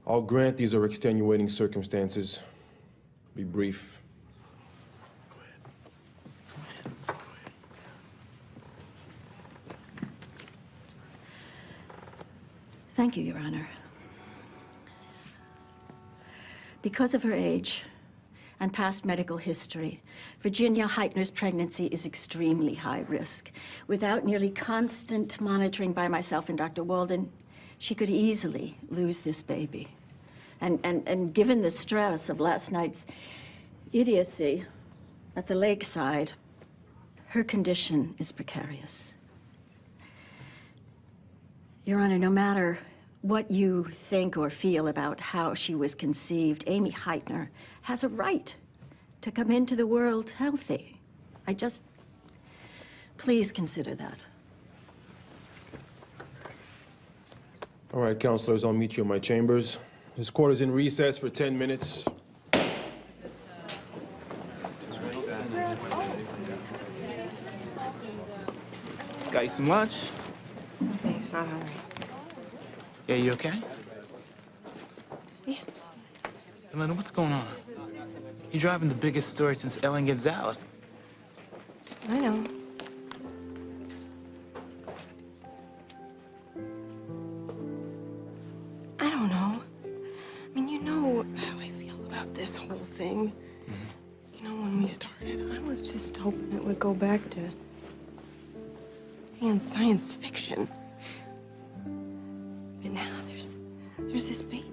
I'll grant these are extenuating circumstances. Be brief. Thank you, Your Honor. Because of her age and past medical history, Virginia Heitner's pregnancy is extremely high risk. Without nearly constant monitoring by myself and Dr. Walden, she could easily lose this baby. And given the stress of last night's idiocy at the lakeside, her condition is precarious. Your Honor, no matter what you think or feel about how she was conceived, Amy Heitner has a right to come into the world healthy. Please consider that. All right, counselors, I'll meet you in my chambers. This court is in recess for 10 minutes. Got you some lunch? Thanks, not hungry. Yeah, you okay? Yeah. Elena, what's going on? You're driving the biggest story since Ellen Gonzalez. I know. I don't know. I mean, you know how I feel about this whole thing. You know, when we started, I was just hoping it would go back to being science fiction. But now there's this baby.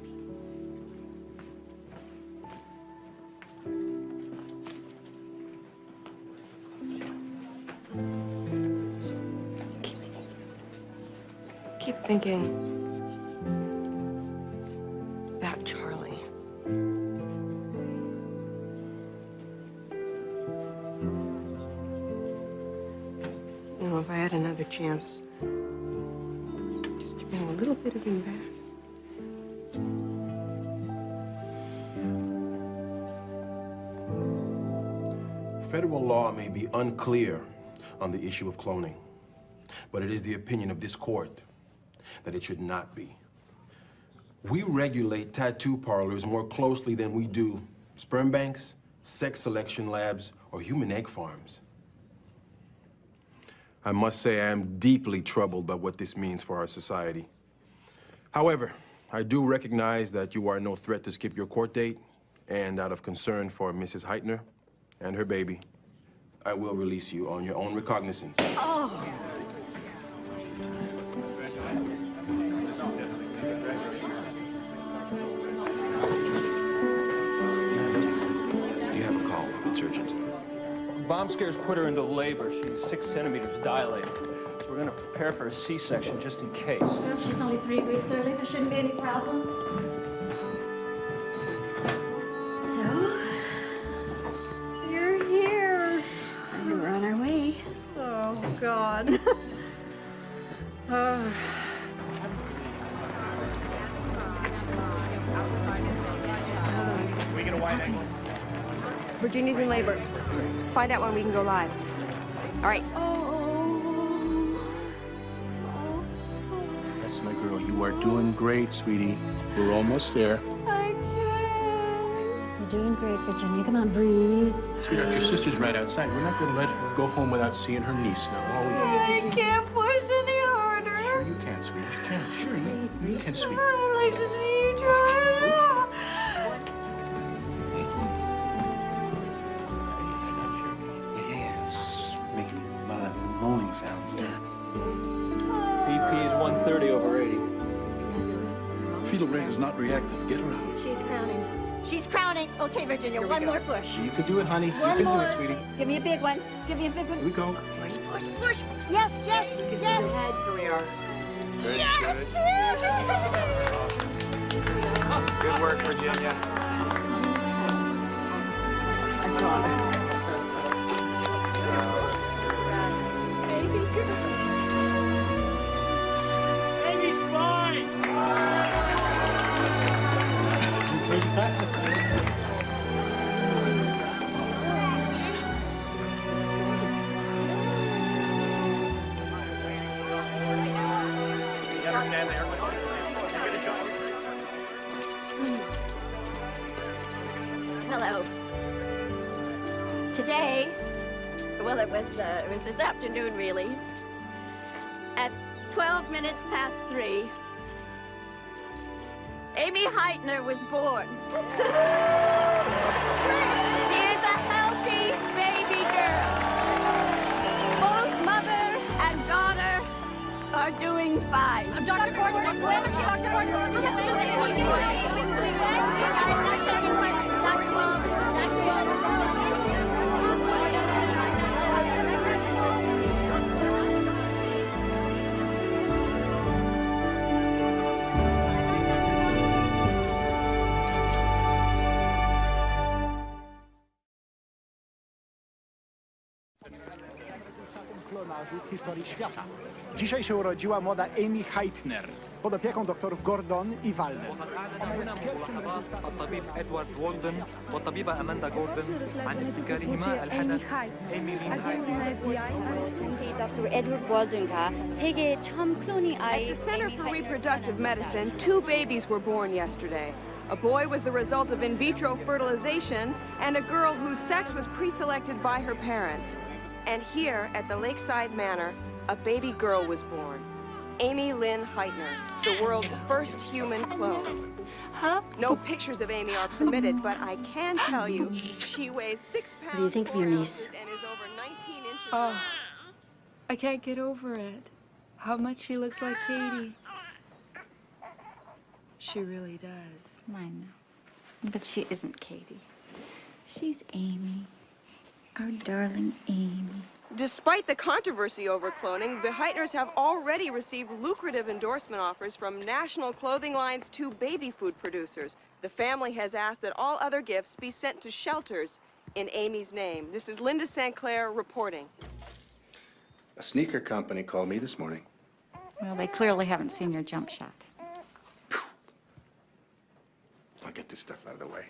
Keep thinking about Charlie. You know, if I had another chance, just to bring a little bit of him back. Federal law may be unclear on the issue of cloning, but it is the opinion of this court that it should not be. We regulate tattoo parlors more closely than we do sperm banks, sex selection labs, or human egg farms. I must say I am deeply troubled by what this means for our society. However, I do recognize that you are no threat to skip your court date, and out of concern for Mrs. Heitner and her baby, I will release you on your own recognizance. Oh! Do you have a call? It's urgent. Bomb scares put her into labor. She's 6 centimeters dilated. So we're going to prepare for a C-section just in case. Well, she's only 3 weeks early. There shouldn't be any problems. So, you're here. We're on our way. Oh, God. Oh. We get a wide angle. Virginia's in labor. Find out when we can go live. All right. That's my girl. You are doing great, sweetie. We're almost there. You're doing great, Virginia. Come on, breathe. Sweetheart, your sister's right outside. We're not going to let her go home without seeing her niece now, are we? I can't push any harder. Sure you can, sweetheart. You can. Sure, you can, sweetie. I'd like to see you try. Yeah, it's making moaning sounds. BP is 130/80. Fetal rate is not reactive. Get her out. She's crowning. She's crowning. Okay, Virginia, one more push. You can do it, honey. One you can more. do it, sweetie. Give me a big one. Give me a big one. Here we go. Push, push, push. Yes, yes, yes. Here we are. Yes. Good work, Virginia. A daughter. Hello. Today, well, it was this afternoon, really. At 12 minutes past 3, Amy Heitner was born. She is a healthy baby girl. Both mother and daughter are doing fine. Dr. Gordon, Dr. Klonażu w historii świata. Dzisiaj się urodziła młoda Amy Heitner pod opieką doktorów Gordon i Walner. الطبيب إدوارد وولدن والطبيبة أماندا جوردن عن ابتكارهما الحدث إيمي لين Dr. Edward Waldenga, 세계 처음 클로닝 아이. At the Center for Reproductive Medicine, 2 babies were born yesterday. A boy was the result of in vitro fertilization, and a girl whose sex was pre-selected by her parents. And here at the Lakeside Manor, a baby girl was born. Amy Lynn Heitner, the world's first human clone. No pictures of Amy are permitted, but I can tell you she weighs 6 pounds. What do you think of your niece? And is over 19 inches. Oh, I can't get over it. How much she looks like Katie. She really does. I know. But she isn't Katie. She's Amy. Our darling Amy. Despite the controversy over cloning, the Heitners have already received lucrative endorsement offers from national clothing lines to baby food producers. The family has asked that all other gifts be sent to shelters in Amy's name. This is Linda St. Clair reporting. A sneaker company called me this morning. Well, they clearly haven't seen your jump shot. I'll get this stuff out of the way.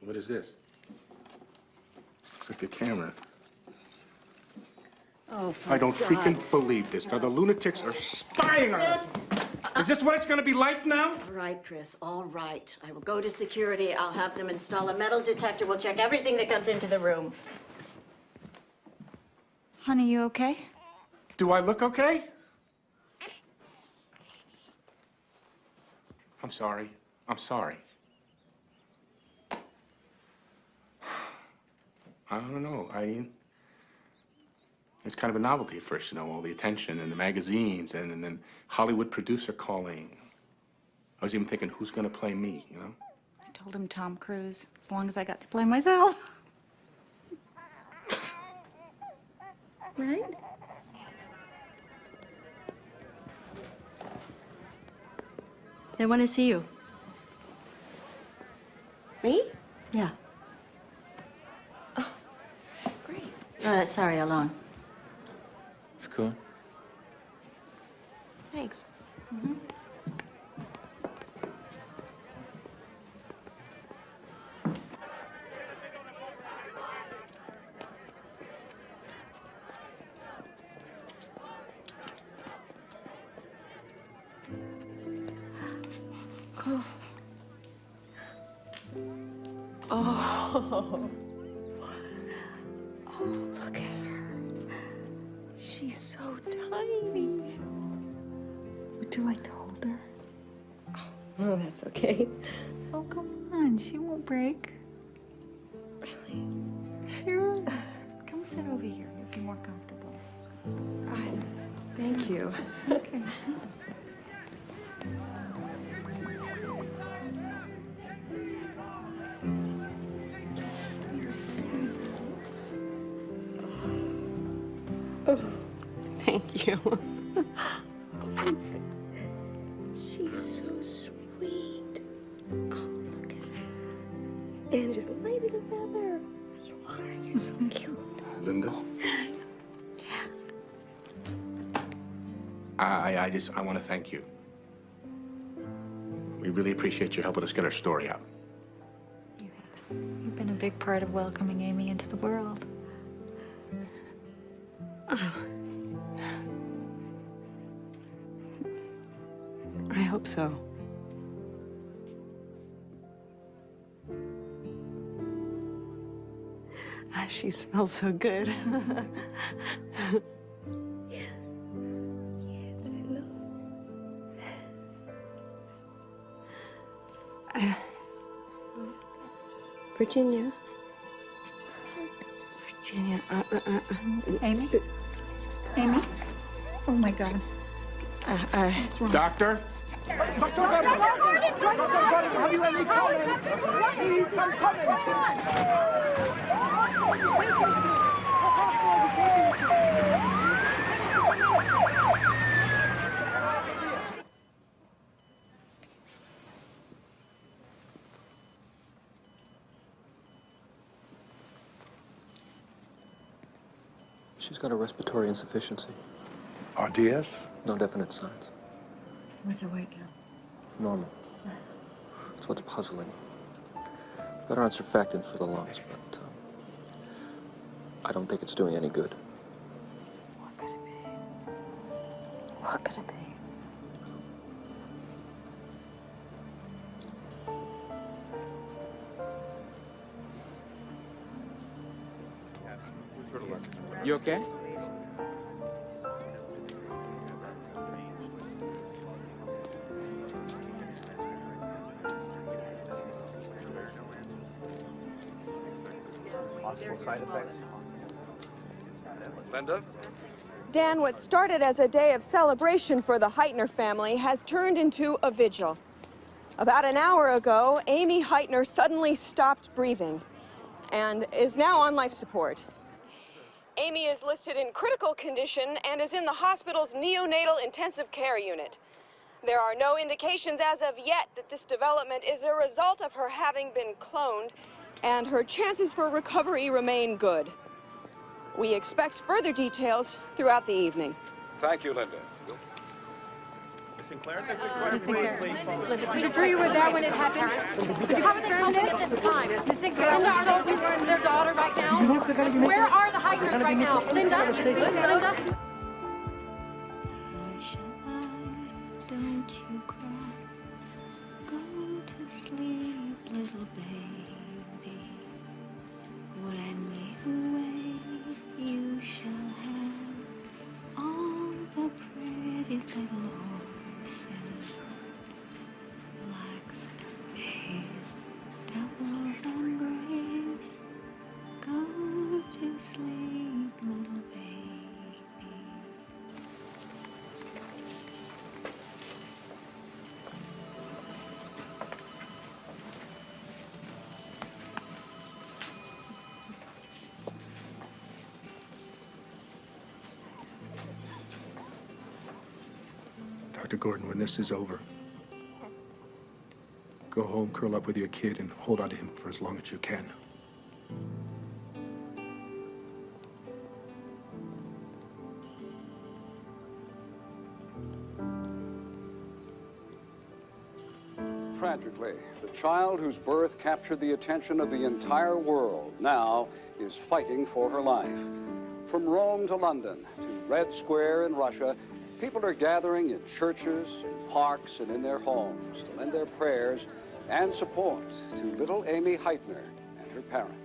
What is this? This looks like a camera. Oh, for I don't freaking God's believe this. Now the lunatics are spying on us. Is this what it's going to be like now? All right, Chris, all right. I will go to security. I'll have them install a metal detector. We'll check everything that comes into the room. Honey, you okay? Do I look okay? I'm sorry. I'm sorry. I don't know. It's kind of a novelty at first, you know, all the attention and the magazines and then Hollywood producer calling. I was even thinking, who's going to play me, you know? I told him Tom Cruise, as long as I got to play myself. Right? They want to see you. Me? Yeah. Oh, great. Sorry, alone. It's cool. Thanks. Oh. Oh. Oh, look at her. She's so tiny. Would you like to hold her? Oh, that's okay. Oh, come on. She won't break. Really? Sure. Come sit over here. You'll be more comfortable. Fine. Thank you. Okay. Oh, thank you. She's so sweet. Oh, look at her. And just light as a feather. You are. You're so cute. Linda? I want to thank you. We really appreciate you helping us get our story out. You've been a big part of welcoming Amy into the world. I hope so. She smells so good. Yes, hello. Virginia. Virginia. Amy? Amy? Oh my God. Doctor? Dr. Gordon! Have you any comments? Please, some She's got a respiratory insufficiency. RDS? No definite signs. What's her weight count? Normal. That's what's puzzling. Got her on surfactant for the lungs, but I don't think it's doing any good. What could it be? What could it be? You okay? Possible side effects. Linda? Dan, what started as a day of celebration for the Heitner family has turned into a vigil. About an hour ago, Amy Heitner suddenly stopped breathing and is now on life support. Amy is listed in critical condition and is in the hospital's neonatal intensive care unit. There are no indications as of yet that this development is a result of her having been cloned, and her chances for recovery remain good. We expect further details throughout the evening. Thank you, Linda. Miss Sinclair. Is it true you were there when it happened? How are they coping at this time? Linda, are they with their daughter right now? Where are the hikers right now? Linda? Linda? Don't you cry. Go to sleep, little baby. When you wake, you shall have all the pretty little horses, blacks and bays, doubles and grays. Go to sleep, little baby. Dr. Gordon, when this is over, go home, curl up with your kid, and hold on to him for as long as you can. Tragically, the child whose birth captured the attention of the entire world now is fighting for her life. From Rome to London to Red Square in Russia, people are gathering in churches, in parks, and in their homes to lend their prayers and support to little Amy Heitner and her parents.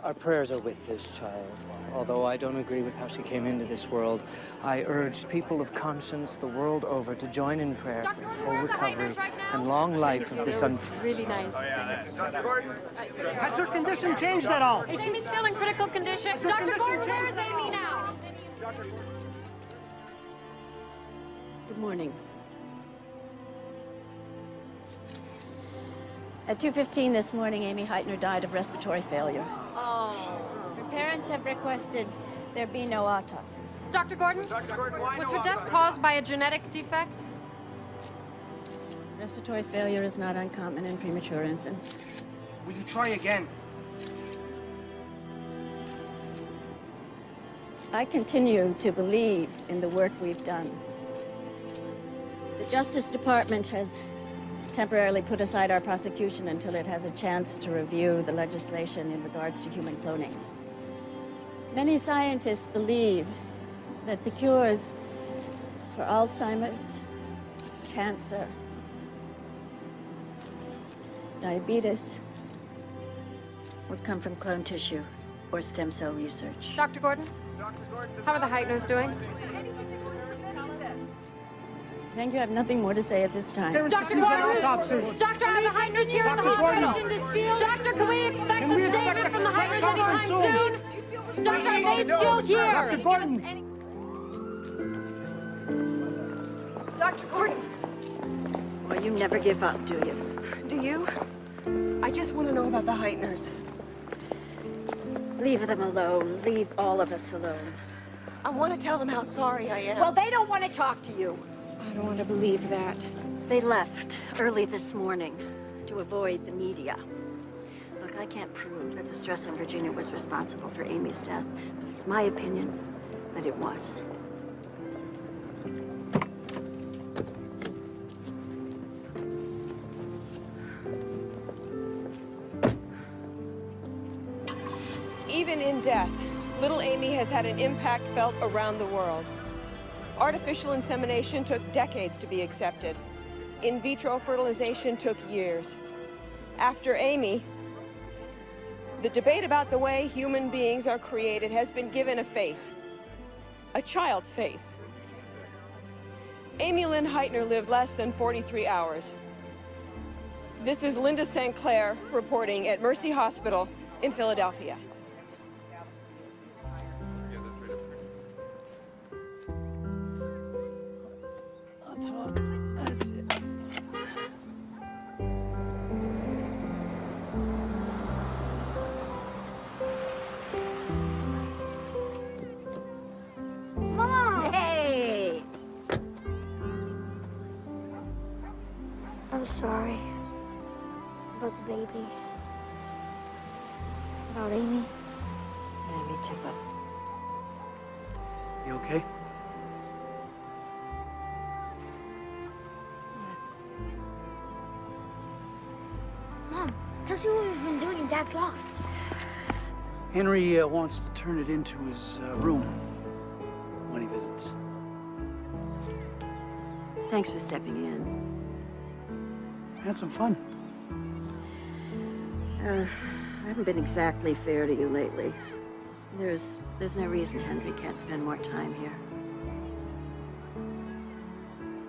Our prayers are with this child. Although I don't agree with how she came into this world, I urge people of conscience the world over to join in prayer for the full recovery and long life of this really nice. Dr. Gordon, has her condition changed at all? Is Amy still in critical condition? Dr. Gordon, where is Amy now? Good morning. At 2:15 this morning, Amy Heitner died of respiratory failure. Oh. Her parents have requested there be no autopsy. Dr. Gordon, was her death caused by a genetic defect? Respiratory failure is not uncommon in premature infants. Will you try again? I continue to believe in the work we've done. The Justice Department has temporarily put aside our prosecution until it has a chance to review the legislation in regards to human cloning. Many scientists believe that the cures for Alzheimer's, cancer, diabetes would come from clone tissue or stem cell research. Dr. Gordon, how are the Heitners doing? Thank you. I have nothing more to say at this time. Dr. Gordon! Doctor, are the Heitners here in the hospital? Doctor, can we expect a statement from the Heitners anytime soon? Doctor, are they still here? Dr. Gordon! Dr. Gordon! Well, you never give up, do you? Do you? I just want to know about the Heitners. Leave them alone. Leave all of us alone. I want to tell them how sorry I am. Well, they don't want to talk to you. I don't want to believe that. They left early this morning to avoid the media. Look, I can't prove that the stress on Virginia was responsible for Amy's death, but it's my opinion that it was. Even in death, little Amy has had an impact felt around the world. Artificial insemination took decades to be accepted. In vitro fertilization took years. After Amy, the debate about the way human beings are created has been given a face, a child's face. Amy Lynn Heitner lived less than 43 hours. This is Linda St. Clair reporting at Mercy Hospital in Philadelphia. Mom! Hey! I'm sorry about the baby. About Amy. Yeah, me too, Bob. You okay? Mom, tell us what we've been doing in Dad's loft. Henry wants to turn it into his room when he visits. Thanks for stepping in. Had some fun. I haven't been exactly fair to you lately. There's no reason Henry can't spend more time here.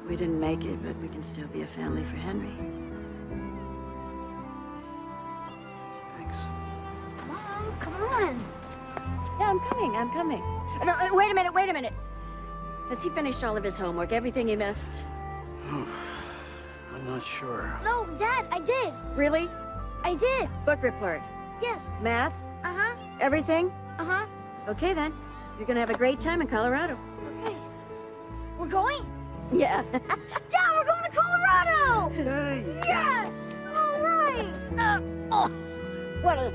We didn't make it, but we can still be a family for Henry. Thanks. Mom, come on. Yeah, I'm coming. No, wait a minute. Has he finished all of his homework? Everything he missed? I'm not sure. No, Dad, I did. Really? I did. Book report? Yes. Math? Uh-huh. Everything? Uh-huh. Okay, then. You're gonna have a great time in Colorado. Okay. We're going? Yeah. Dad, we're going to Colorado! Hey! Yes! All right! What a...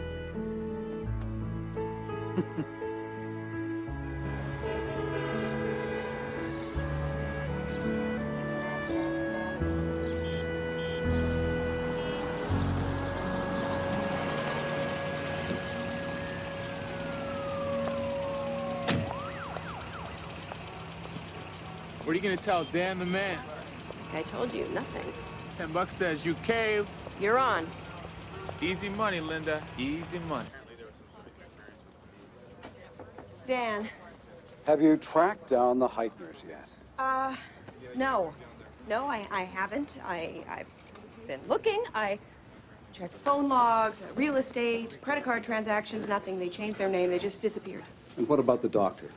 What are you gonna tell Dan the man? I told you, nothing. $10 says you cave. You're on. Easy money, Linda. Easy money. Dan. Have you tracked down the Heitners yet? No. No, I haven't. I've been looking. I checked phone logs, real estate, credit card transactions, nothing. They changed their name. They just disappeared. And what about the doctor?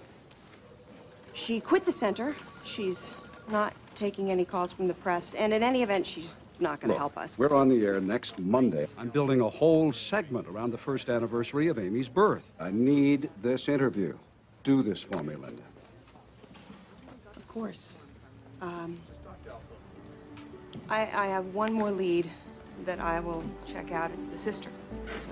She quit the center. She's not taking any calls from the press. And in any event, she's not going to help us. We're on the air next Monday. I'm building a whole segment around the first anniversary of Amy's birth. I need this interview. Do this for me, Linda. Of course. I have one more lead that I will check out. It's the sister. So.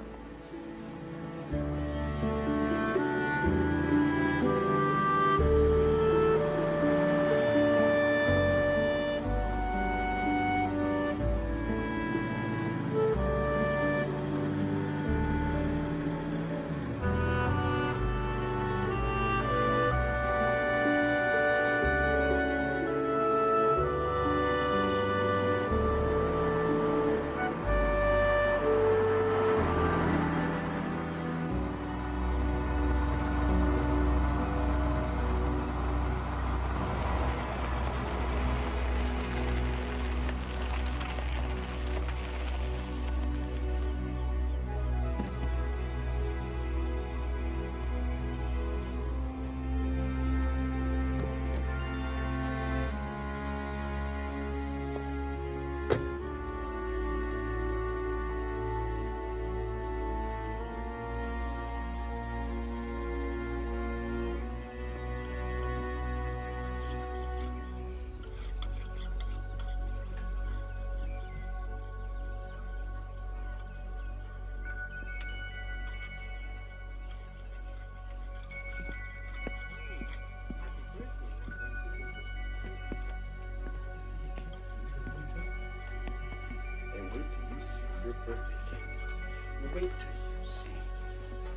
Wait till you see.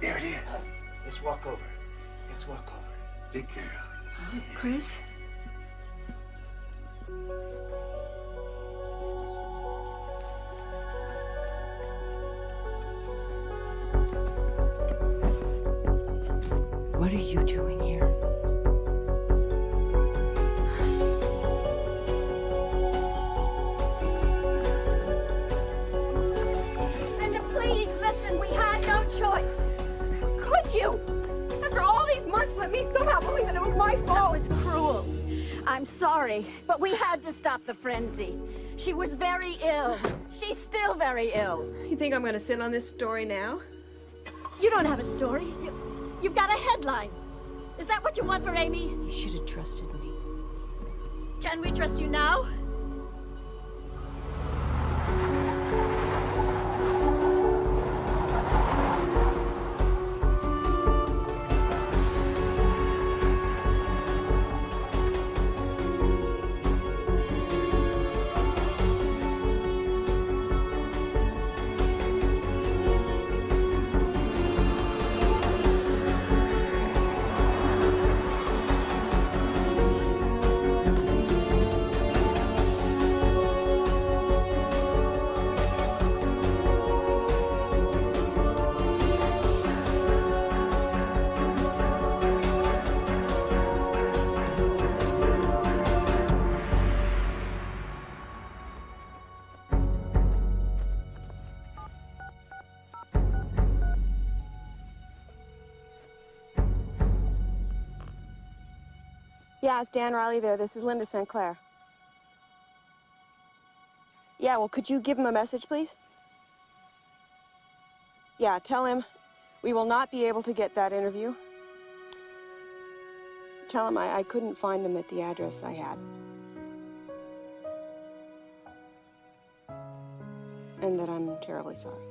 There it is. Let's walk over. Let's walk over. Big girl. Chris? What are you doing here? Linda, please listen. We had no choice. Could you? After all these months, let me somehow believe that it was my fault. That was cruel. I'm sorry, but we had to stop the frenzy. She was very ill. She's still very ill. You think I'm going to sit on this story now? You don't have a story. You've got a headline. Is that what you want for Amy? You should have trusted me. Can we trust you now? Yeah, it's Dan Riley there. This is Linda St. Clair. Yeah, well, could you give him a message, please? Yeah, tell him we will not be able to get that interview. Tell him I couldn't find them at the address I had. And that I'm terribly sorry.